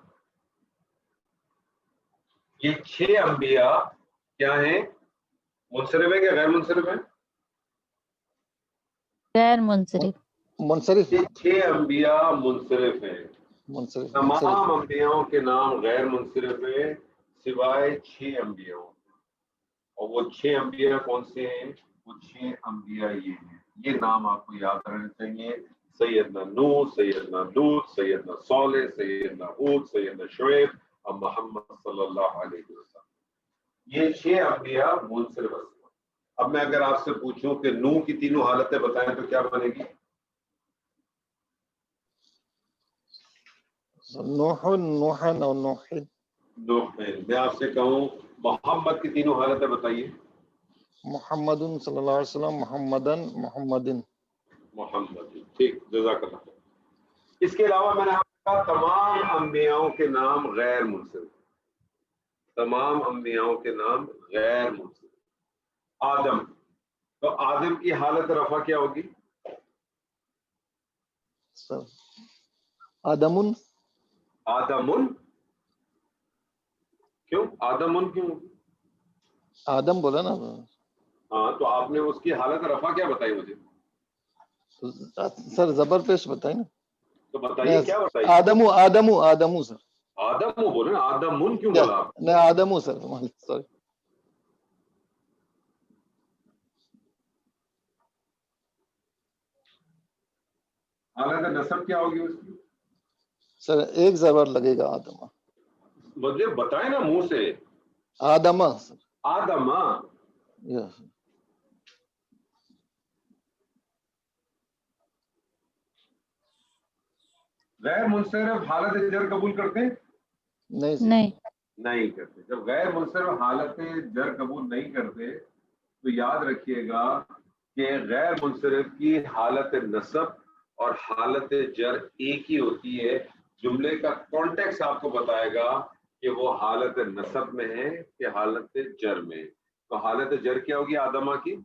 یہ 6 انبیاء کیا ہیں؟ منصرف ہیں کہ غیر منصرف ہیں؟
غیر منصرف.
منصرف.
یہ 6 انبیاء منصرف ہیں.
منصرف.
تمام انبیاؤں کے نام غیر منصرف ہیں سوائے 6 انبیاء. اور وہ 6 انبیاء کون سے ہیں؟ وہ 6 انبیاء یہ ہیں. یہ نام آپ کو یاد رہنے چاہیے. سیدنا نوح، سیدنا لوط، سیدنا صالح، سیدنا ہود، سیدنا شعیب اور محمد صلی اللہ علیہ وسلم. یہ 6 انبیاء منصرف ہیں. اب میں اگر آپ سے پوچھوں کہ نوح کی تینوں حالتیں بتائیں تو کیا بنے گی؟
نوح، نوحن اور نوحد.
میں آپ سے کہوں محمد کی تینوں حالتیں بتائیے.
محمد صلی اللہ علیہ وسلم، محمدن، محمدن.
محمد. ٹھیک، جزاک اللہ. اس کے علاوہ میں نے آپ کو کہا تمام انبیاؤں کے نام غیر منصرف. تمام انبیاؤں کے نام غیر منصرف. آدم، تو آدم کی حالت رفع کیا ہوگی؟
آدمن.
آدمن. کیوں آدمن کیوں؟
آدم بولا نا.
ہاں، تو آپ نے اس کی حالت رفع کیا بتائی مجھے؟
سر زبر پیش بتائیں نا.
تو بتائیے کیا بتائیے.
آدمو، آدمو، آدمو سر.
آدم بولے نا، آدمن کیوں بولا آپ؟
نہیں، آدمو سر. سوری.
حالت نصب کیا ہوگی اس کی؟
سر ایک زبر لگے گا. آدم.
مجھے بتائیں نا منہ سے.
آدم سر.
آدم. غیر منصرف حالت جر قبول کرتے ہیں؟ نہیں کرتے. جب غیر منصرف حالت جر قبول نہیں کرتے تو یاد رکھیے گا کہ غیر منصرف کی حالت نصب اور حالت جر ایک ہی ہوتی ہے. جملے کا کانٹیکس آپ کو بتائے گا کہ وہ حالت نصب میں ہے کہ حالت جر میں. تو حالت جر کیا ہوگی آدمہ کی؟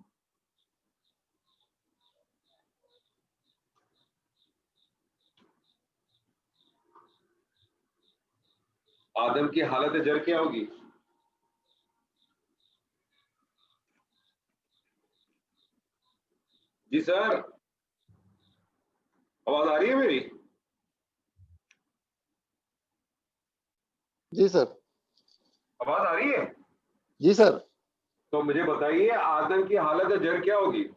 آدم کی حالت جر کیا ہوگی؟ جی سر، آواز آ رہی ہے میری؟
جی سر.
آواز آ رہی ہے؟
جی سر.
تو مجھے بتائیے آدم کی حالت جر کیا ہوگی؟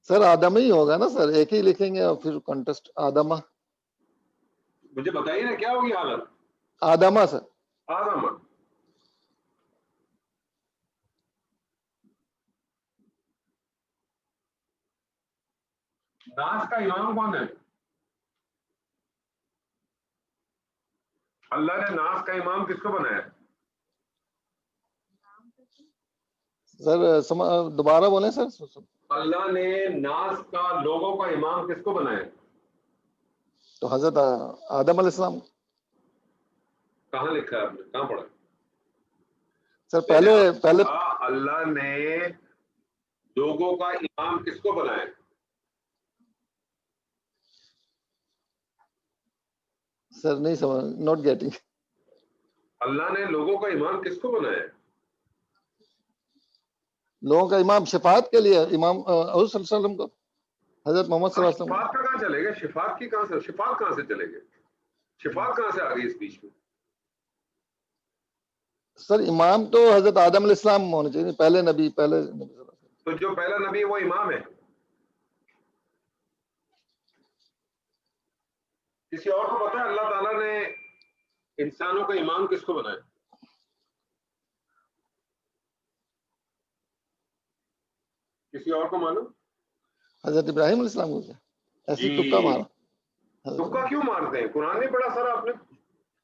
سر آدم ہی ہوگا نا سر. ایک ہی لکھیں گے اور پھر کنٹسٹ آدمہ.
مجھے بتائیے نا کیا ہوگی حالت؟
آدمہ سر.
آدم. ناس کا امام کون ہے؟ اللہ نے ناس کا امام کس کو بنایا؟
سر دوبارہ بولیں سر.
اللہ نے ناس کا لوگوں کا امام کس کو بنایا؟
تو حضرت آدم علیہ السلام.
کہاں لکھا ہے آپ نے, کہاں پڑھا؟
سر پہلے
اللہ نے لوگوں کا امام کس کو بنایا؟
سر نہیں سمجھ, نوٹ گیٹنگ.
اللہ نے لوگوں کا امام کس کو بنایا؟
لوگوں کا امام شفاعت کے لیے امام حضور صلی اللہ علیہ وسلم کو, حضرت محمد صلی اللہ علیہ وسلم.
شفاعت کا کہاں چلے گا؟ شفاعت کی کہاں سے, شفاعت کہاں سے چلے گا؟ شفاعت کہاں سے آ گئی اس بیچ میں؟
سر امام تو حضرت آدم علیہ السلام ہونے چاہیے, پہلے نبی صلی اللہ علیہ وسلم.
تو جو پہلا نبی ہے وہ امام ہے. کسی اور کو پتا ہے اللہ تعالیٰ نے انسانوں کا امام کس کو بنایا؟ کسی اور کو معلوم؟
حضرت ابراہیم علیہ السلام کو. کیا ایسی تکا مارا؟
تکا کیوں مارتے ہیں؟ قرآن نہیں پڑھا سر آپ نے؟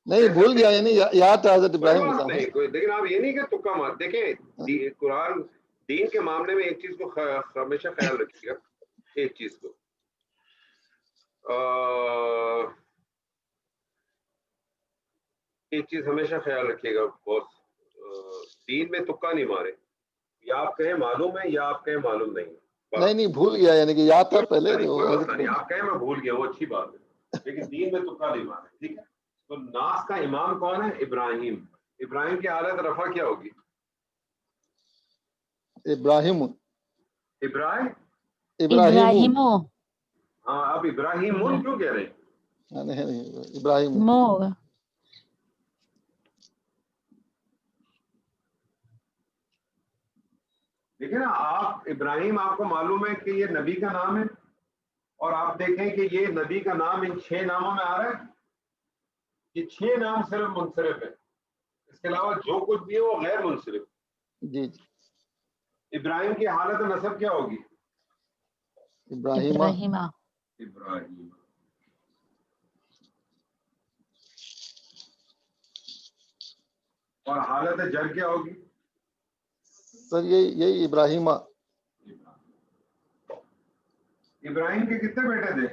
نہیں بھول گیا, یعنی یاد تھا حضرت ابراہیم علیہ
کوئی بات
السلام.
نہیں, لیکن آپ یہ نہیں کہ تکا مار. دیکھیں قرآن دین کے معاملے میں ایک چیز کو ہمیشہ خیال رکھیے گا, ایک چیز کو ایک چیز ہمیشہ خیال رکھیے گا بہت, دین میں تکا نہیں مارے. یا آپ کہیں معلوم ہے یا آپ کہیں معلوم نہیں.
نہیں بھول گیا, یعنی کہ یاد تھا پہلے.
کوئی مسئلہ نہیں, آپ کہیں میں بھول گیا وہ اچھی بات ہے, لیکن دین میں تکا نہیں مارے. ٹھیک ہے. تو ناس کا امام کون ہے؟ ابراہیم. ابراہیم کی حالت رفع کیا ہوگی؟
ابراہیم.
ابراہیم
ہاں, اب ابراہیم کیوں کہہ رہے ہیں؟
نہیں ابراہیم
مو ہوگا.
دیکھیں نا آپ, ابراہیم آپ کو معلوم ہے کہ یہ نبی کا نام ہے, اور آپ دیکھیں کہ یہ نبی کا نام ان 6 ناموں میں آ رہا ہے. یہ 6 نام صرف منصرف ہے, اس کے علاوہ جو کچھ بھی ہے وہ غیر منصرف.
جی جی.
ابراہیم کی حالت نسب کیا ہوگی؟
ابراہیم.
اور حالت جر کیا ہوگی؟
سر یہی ابراہیم.
ابراہیم کے کتنے بیٹے تھے؟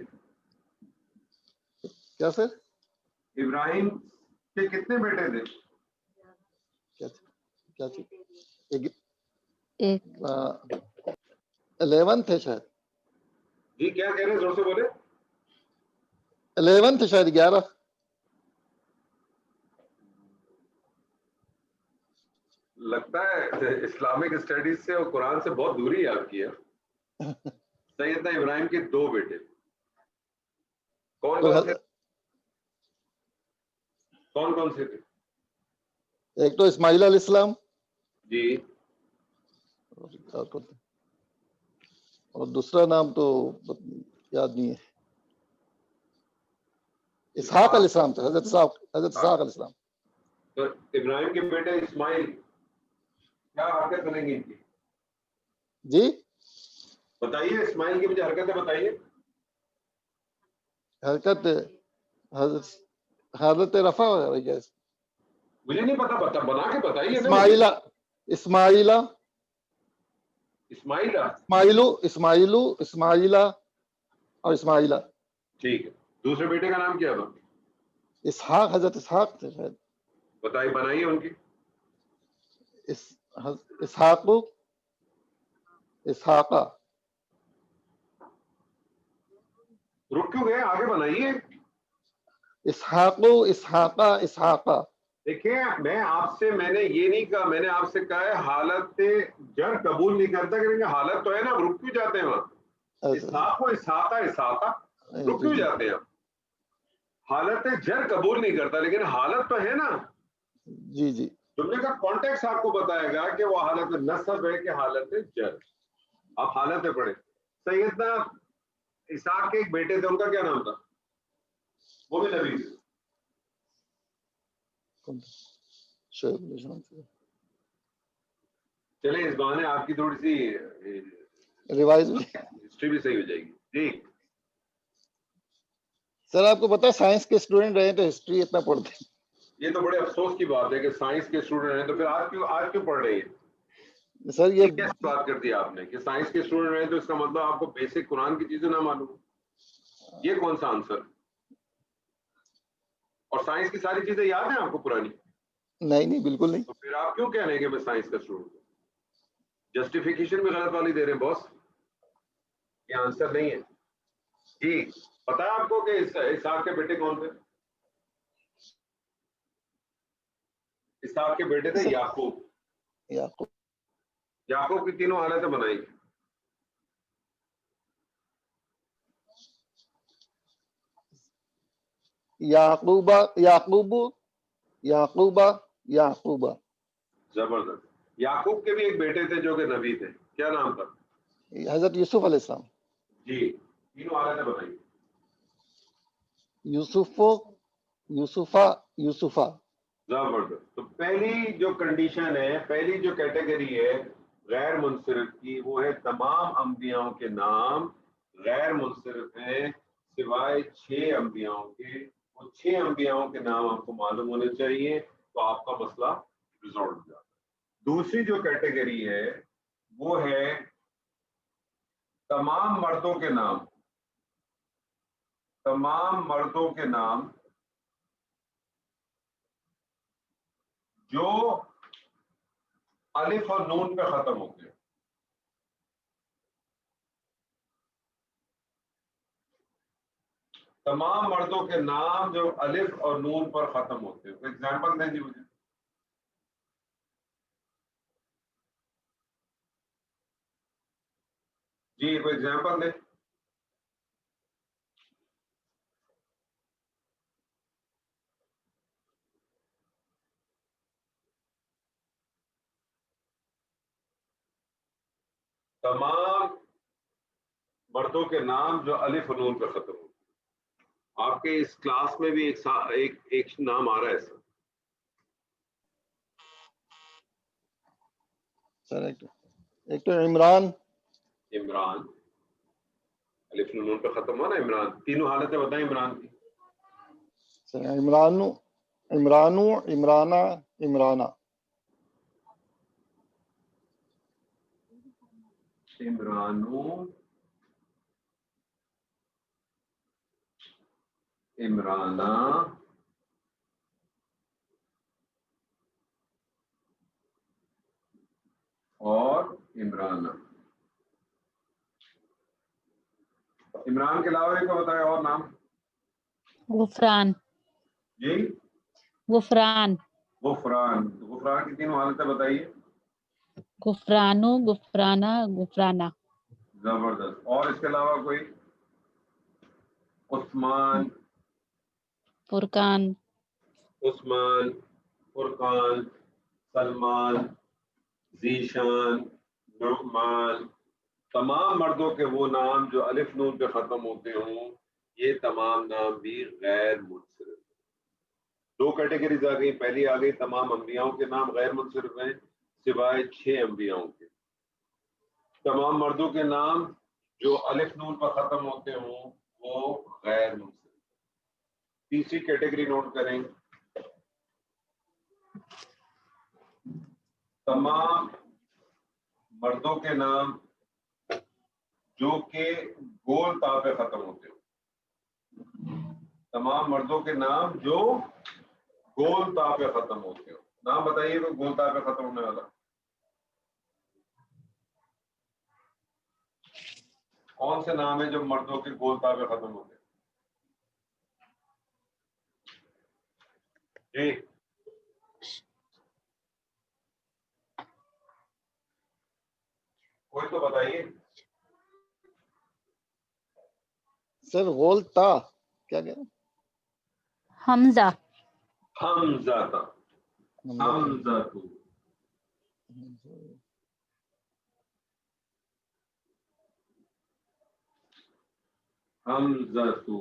کیا سر؟
ابراہیم کے کتنے بیٹے تھے؟
کیا 11 تھے شاید.
جی کیا کہہ رہے ہیں, زور سے بولے.
11 تھے شاید, 11.
لگتا ہے اسلامک اسٹڈیز سے اور قرآن سے بہت دوری ہے آپ کی. سیدنا ابراہیم کے 2 بیٹے کون سے تھے؟
ایک تو اسماعیل علیہ السلام
جی,
اور دوسرا نام تو یاد نہیں ہے. اسحاق علیہ السلام تھے, حضرت اسحاق علیہ السلام.
تو ابراہیم کے بیٹے اسماعیل کیا حرکت بنیں گی ان کی؟
جی
بتائیے, اسماعیل کی مجھے حرکتیں بتائیے.
حرکت حالت رفع ہو رہی ہے.
مجھے نہیں پتا, بنا کے بتائیے.
اسماعیلا اور اسماعیلا.
ٹھیک ہے. دوسرے بیٹے کا نام کیا تھا؟
اسحاق, حضرت اسحاق تھے شاید.
بتائیے, بنائیے ان کی.
اسحاقہ.
رک کیوں گئے, آگے بنائیے.
اسحاقہ.
دیکھیں میں نے یہ نہیں کہا, میں نے آپ سے کہا ہے حالت جر قبول نہیں کرتا, کہ حالت تو ہے نا, رک کیوں جاتے ہیں وہاں؟ اسحاقہ رک کیوں جاتے ہیں؟ حالت جر قبول نہیں کرتا, لیکن حالت تو ہے نا.
جی جی.
جملے کا کانٹیکس آپ کو بتائے گا کہ وہ حالت نصب ہے کہ حالت جر. آپ حالت میں پڑھیں. سیدنا اسحاق کے ایک بیٹے تھے, ان کا کیا نام تھا؟ وہ بھی نبی تھے. چلیں اس بہانے آپ کی تھوڑی سی
ریوائز
ہسٹری بھی صحیح ہو جائے گی. جی
سر, آپ کو پتا ہے سائنس کے اسٹوڈنٹ رہے تو ہسٹری اتنا پڑھتے ہیں.
یہ تو بڑے افسوس کی بات ہے کہ سائنس کے اسٹوڈنٹ ہیں, تو پھر آج کیوں پڑھ رہے ہیں؟
سر یہ
کیسے بات کر دی آپ نے کہ سائنس کے اسٹوڈنٹ ہیں تو اس کا مطلب آپ کو بیسک قرآن کی چیزیں نہ معلوم؟ یہ کون سا آنسر؟ اور سائنس کی ساری چیزیں یاد ہیں آپ کو پرانی؟
نہیں بالکل نہیں.
تو پھر آپ کیوں کہہ رہے ہیں کہ میں سائنس کا اسٹوڈنٹ ہوں؟ جسٹیفیکیشن بھی غلط والی دے رہے ہیں باس. یہ آنسر نہیں ہے. جی پتا ہے آپ کو کہ اسحاق کے بیٹے کون تھے؟ اسحاق کے بیٹے تھے یعقوب. یعقوب کی تینوں حالتیں بنائی.
یعقوبہ
زبردست. یعقوب کے بھی ایک بیٹے تھے جو کہ نبی تھے. کیا نام تھا؟
حضرت یوسف علیہ السلام.
جی تینوں حالتیں بنائی.
یوسفہ.
زبردست. تو پہلی جو کنڈیشن ہے، پہلی جو کیٹیگری ہے غیر منصرف کی، وہ ہے تمام انبیاءوں کے نام غیر منصرف ہیں سوائے 6 انبیاءوں کے. وہ 6 انبیاءوں کے نام آپ کو معلوم ہونے چاہیے تو آپ کا مسئلہ ریزالو ہو جاتا ہے. دوسری جو کیٹیگری ہے وہ ہے تمام مردوں کے نام. تمام مردوں کے نام جو الف اور نون پہ ختم ہوتے ہیں. تمام مردوں کے نام جو الف اور نون پر ختم ہوتے ہیں. ایگزامپل دیں جی مجھے. جی کوئی ایگزامپل دیں. تمام مردوں کے نام جو الف اور نون پر ختم ہوتے ہیں. آپ کے اس کلاس میں بھی ایک نام آ رہا ہے
سر ایک تو عمران.
الف نون پہ ختم ہوا نا عمران. تینوں حالتیں بتائیں عمران کی.
سر عمرانہ.
عمرانو عمرانہ اور عمرانہ. عمران کے علاوہ ایک کو بتایا اور نام.
غفران.
جی
غفران.
غفران کی تینوں حالتیں بتائیے.
غفرانو، غفرانہ، غفرانہ.
زبردست. اور اس کے علاوہ کوئی؟ عثمان،
فرقان.
فرقان، سلمان، ذیشان، نعمان. تمام مردوں کے وہ نام جو الف نون پہ ختم ہوتے ہوں، یہ تمام نام بھی غیر منصرف. 2 کیٹیگریز آ گئی. پہلی آ گئی تمام انبیاءوں کے نام غیر منصرف ہیں سوائے 6 انبیاءوں کے. تمام مردوں کے نام جو الف نون پر ختم ہوتے ہوں وہ غیر منصرف. تیسری کیٹیگری نوٹ کریں. تمام مردوں کے نام جو کہ گول تا پہ ختم ہوتے ہوں. تمام مردوں کے نام جو گول تا پہ ختم ہوتے ہوں. نام بتائیے کوئی گول تا پہ ختم ہونے والا. کون سے نام ہیں جو مردوں کے گول تا پہ ختم ہوتے ہیں؟ جی کوئی تو بتائیے.
سر غول تا کیا کہہ رہے ہیں؟
حمزہ.
حمزہ تھا. حمزہ تو. حمزہ تو.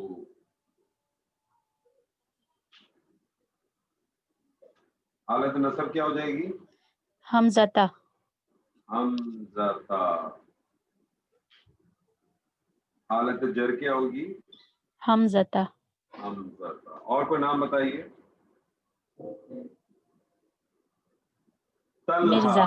حالت نصب کیا ہو جائے گی؟
حمزہ.
حمزہ. حالت جر کیا ہوگی؟
حمزہ.
اور کوئی نام بتائیے.
مرزا.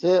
6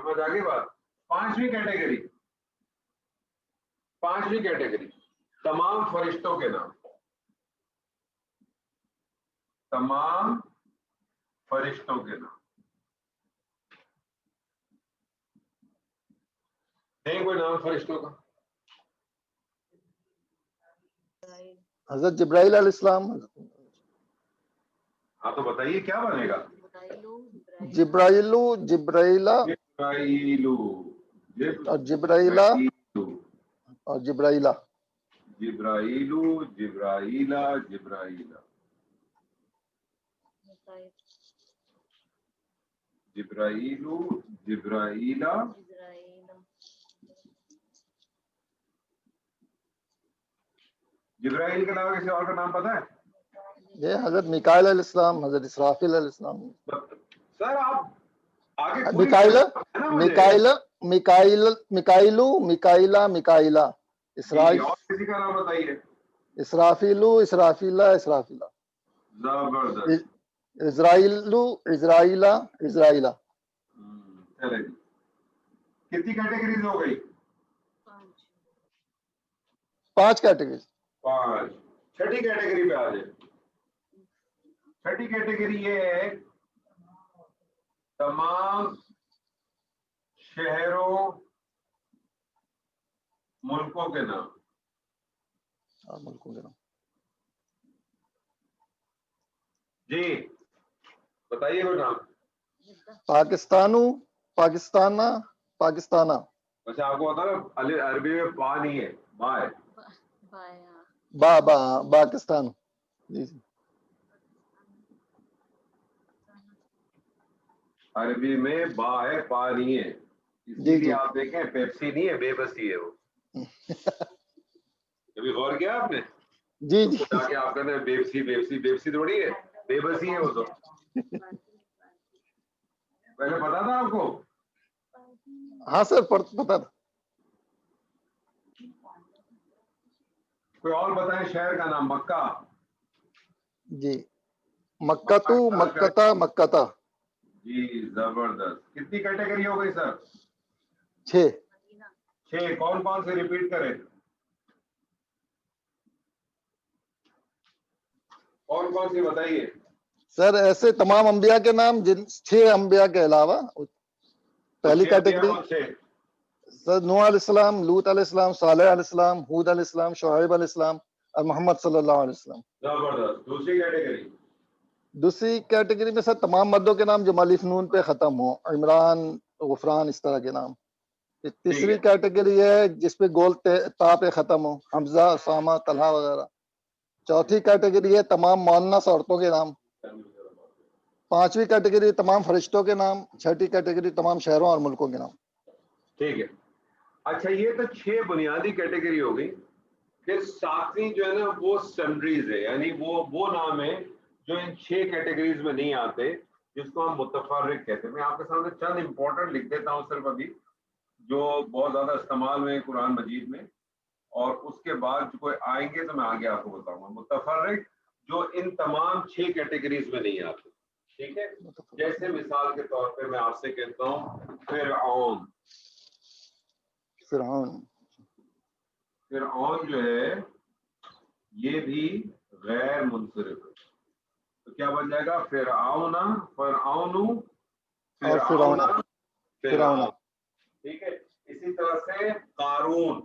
سمجھ آ گئی بات. پانچویں کیٹیگری تمام فرشتوں کے نام. تمام فرشتوں کے نام. نہیں کوئی نام فرشتوں کا؟
حضرت جبرائیل علیہ السلام.
ہاں تو بتائیے کیا بنے گا؟
جبرائیلو، جبرائیلا
جبرائیلو،
اور جبرائیلا اور جبرائیلا.
جبرائیلو، جبرائیلا، جبرائیلا، جبرائیلو، جبرائیلا. جبرائیل کے علاوہ کسی اور کا نام پتہ ہے؟
یہ حضرت میکائیل علیہ السلام، حضرت اسرافیل علیہ السلام.
سر آپ آگے
میکائیل، میکائیلو، میکائیلا، میکائیلا،
اور کسی کا نام بتائیے.
اسرافیلو، اسرافیلا، اسرافیلا،
زبردست.
اسرائیلو، اسرائیلا، اسرائیلا.
چلے جی. کتنی کیٹیگریز ہو گئی؟
5 کیٹیگری.
5. چھٹی کیٹیگری پہ آ جائے. چھٹی کیٹیگری یہ ہے تمام شہروں ملکوں کے نام.
ملکوں کے نام.
جی بتائیے کوئی نام.
پاکستانو، پاکستانہ، پاکستانہ.
اچھا آپ کو پتا ہے عربی میں با نہیں ہے، با ہے.
پاکستان. جی جی.
عربی میں با ہے، پا نہیں ہے. اسی لیے آپ دیکھیں پیپسی نہیں ہے، بے بسی ہے وہ. کبھی غور کیا آپ نے؟
جی جی.
جا کے آپ کہتے ہیں بیپسی، بیپسی، بیپسی تھوڑی ہے، بے بسی ہے وہ تو. پہلے پتا تھا آپ کو؟
ہاں سر پتا تھا.
کوئی اور بتائیں شہر کا نام. مکہ.
جی مکہ تو، مکہ تھا، مکہ تھا.
جی زبردست. کتنی کیٹیگری ہو گئی سر؟
6.
6. کون کون سے ریپیٹ کریں؟ کون کون سی بتائیے
سر ایسے تمام انبیاء کے نام، جن 6 انبیاء کے علاوہ. پہلی کیٹیگری سر نوح علیہ السلام، لوط علیہ السلام، صالح علیہ السلام، ہود علیہ السلام، شعیب علیہ السلام اور محمد صلی اللہ علیہ وسلم.
زبردست. دوسری کیٹیگری؟
دوسری کیٹیگری میں سر تمام مردوں کے نام جو مالف نون پہ ختم ہو، عمران، غفران، اس طرح کے نام. تیسری کیٹیگری ہے جس پہ گول تا پہ ختم ہو، حمزہ، اسامہ، طلحہ وغیرہ. چوتھی کیٹیگری ہے تمام مؤنث عورتوں کے نام. پانچویں کیٹیگری تمام فرشتوں کے نام. چھٹی کیٹیگری تمام شہروں اور ملکوں کے نام.
ٹھیک ہے. اچھا یہ تو 6 بنیادی کیٹیگری ہو گئی. پھر 7ویں جو ہے نا وہ سنڈریز ہے، یعنی وہ نام ہے جو ان 6 کیٹیگریز میں نہیں آتے، جس کو ہم متفرق کہتے ہیں. میں آپ کے سامنے چند امپورٹنٹ لکھ دیتا ہوں صرف ابھی، جو بہت زیادہ استعمال میں قرآن مجید میں، اور اس کے بعد جو کوئی آئیں گے تو میں آگے آپ کو بتاؤں گا. متفرق جو ان تمام 6 کیٹیگریز میں نہیں آتے. ٹھیک ہے. جیسے مثال کے طور پہ میں آپ سے کہتا ہوں فرعون. فرعون جو ہے یہ بھی غیر منصرف ہے، تو کیا بن جائے گا؟ فرعون، فرعون، فرعون، فرعون. ٹھیک ہے. اسی طرح سے قارون،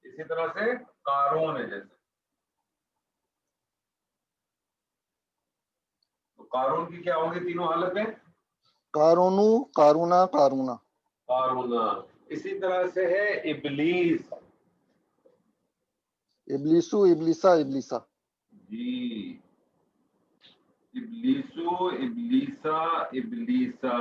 اسی طرح سے قارون ہے. جیسے تو قارون کی کیا ہوں گی تینوں حالتیں؟
قارونو، قارونا، قارونا.
قارونا. اسی طرح سے ہے ابلیس.
ابلیسو، ابلیسا، ابلیسا.
جی ابلیسو، ابلیسا، ابلیسا.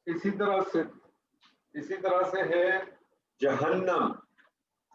اسی طرح سے ہے جہنم.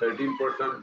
13%,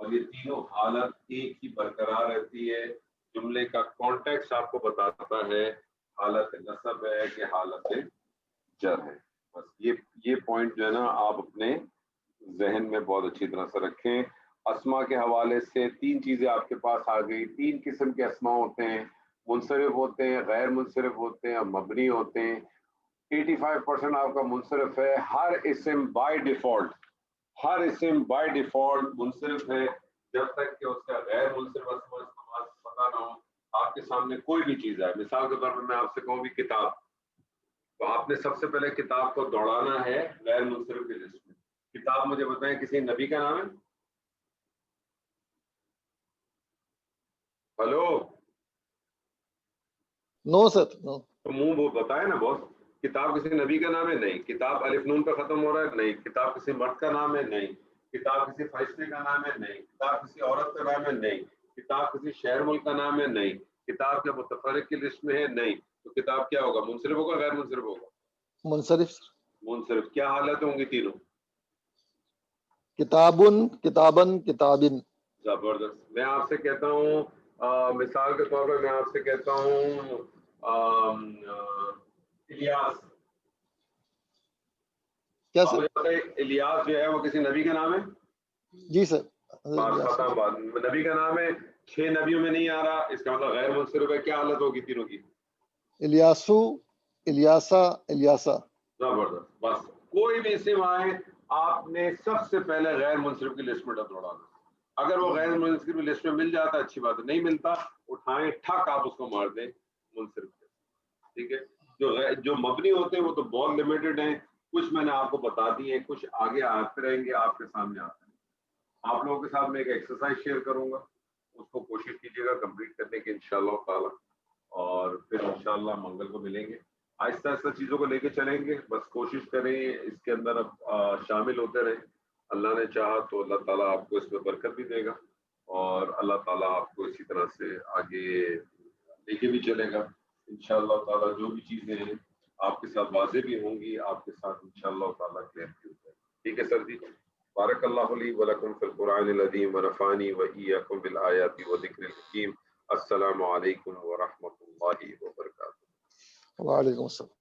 اور یہ تینوں حالت ایک ہی برقرار رہتی ہے. جملے کا کانٹیکسٹ آپ کو بتاتا ہے حالت نصب ہے کہ حالت جر ہے. بس یہ پوائنٹ جو ہے نا آپ اپنے ذہن میں بہت اچھی طرح سے رکھیں. اسما کے حوالے سے 3 چیزیں آپ کے پاس آ گئی. 3 قسم کے اسما ہوتے ہیں, منصرف ہوتے ہیں, غیر منصرف ہوتے ہیں اور مبنی ہوتے ہیں. 85% آپ کا منصرف ہے. ہر اسم بائی ڈیفالٹ منصرف ہے جب تک کہ اس کا غیر منصرف اسما استعمال پتہ نہ ہو. آپ کے سامنے کوئی بھی چیز ہے, مثال کے طور پر میں آپ سے کہوں بھی کتاب, تو آپ نے سب سے پہلے کتاب کو دوڑانا ہے غیر منصرف کی لسٹ میں. کتاب مجھے بتائیں کسی نبی کا نام ہے؟ ہلو,
نو سر نو.
تو منہ وہ بتائے نا بہت. کتاب کسی نبی کا نام ہے؟ نہیں. کتاب الف نون پہ ختم ہو رہا ہے؟ نہیں. کتاب کسی مرد کا نام ہے؟ نہیں. کتاب کسی فرشتے کا نام ہے؟ نہیں. کتاب کسی عورت کا نام ہے؟ نہیں. کتاب کسی شہر ملک کا نام ہے؟ نہیں. کتاب کے متفرق کی لسٹ میں ہے؟ نہیں. تو کتاب کیا ہوگا؟ منصرف ہوگا غیر منصرف ہوگا؟
منصرف.
منصرف. کیا حالت ہوں گی تینوں؟
کتابن, کتابن, کتابن.
زبردست. میں آپ سے کہتا ہوں مثال کے طور پر میں آپ سے کہتا ہوں الیاس.
کیا
آپ
سر؟
مجھے بتائیں الیاس جو ہے وہ کسی نبی کا نام ہے؟
جی سر.
بات ختم. بات نبی کا نام ہے, 6 نبیوں میں نہیں آ رہا, اس کا مطلب غیر منصرف ہے. کیا حالت ہوگی تینوں کی؟
الیاسو, الیاسا, الیاسا.
زبردست. بس کوئی بھی اسم آئے آپ نے سب سے پہلے غیر منصرف کی لسٹ میں دوڑانا. اگر وہ غیر منصرف کی لسٹ میں مل جاتا اچھی بات ہے, نہیں ملتا اٹھائیں ٹھک آپ اس کو مار دیں منصرف کے. ٹھیک ہے. جو مبنی ہوتے ہیں وہ تو بہت لمیٹڈ ہیں. کچھ میں نے آپ کو بتا دی ہے, کچھ آگے آتے رہیں گے آپ کے سامنے آتے ہیں. آپ لوگوں کے ساتھ میں ایک ایکسرسائز شیئر کروں گا, اس کو کوشش کیجیے گا کمپلیٹ کرنے کی انشاءاللہ تعالی, اور پھر انشاءاللہ منگل کو ملیں گے. آہستہ آہستہ چیزوں کو لے کے چلیں گے. بس کوشش کریں اس کے اندر اب شامل ہوتے رہیں. اللہ نے چاہا تو اللہ تعالیٰ آپ کو اس میں برکت بھی دے گا, اور اللہ تعالیٰ آپ کو اسی طرح سے آگے لے کے بھی چلے گا انشاءاللہ تعالیٰ. جو بھی چیزیں ہیں آپ کے ساتھ واضح بھی ہوں گی, آپ کے ساتھ انشاءاللہ تعالیٰ کلیئر بھی ہو جائے. ٹھیک ہے سر جی. بارک اللہ لی ولکم فی القرآن العظیم ونفعنی وإیاکم بالآیات وذکر الحکیم. السلام علیکم ورحمۃ اللہ وبرکاتہ.
وعلیکم السلام.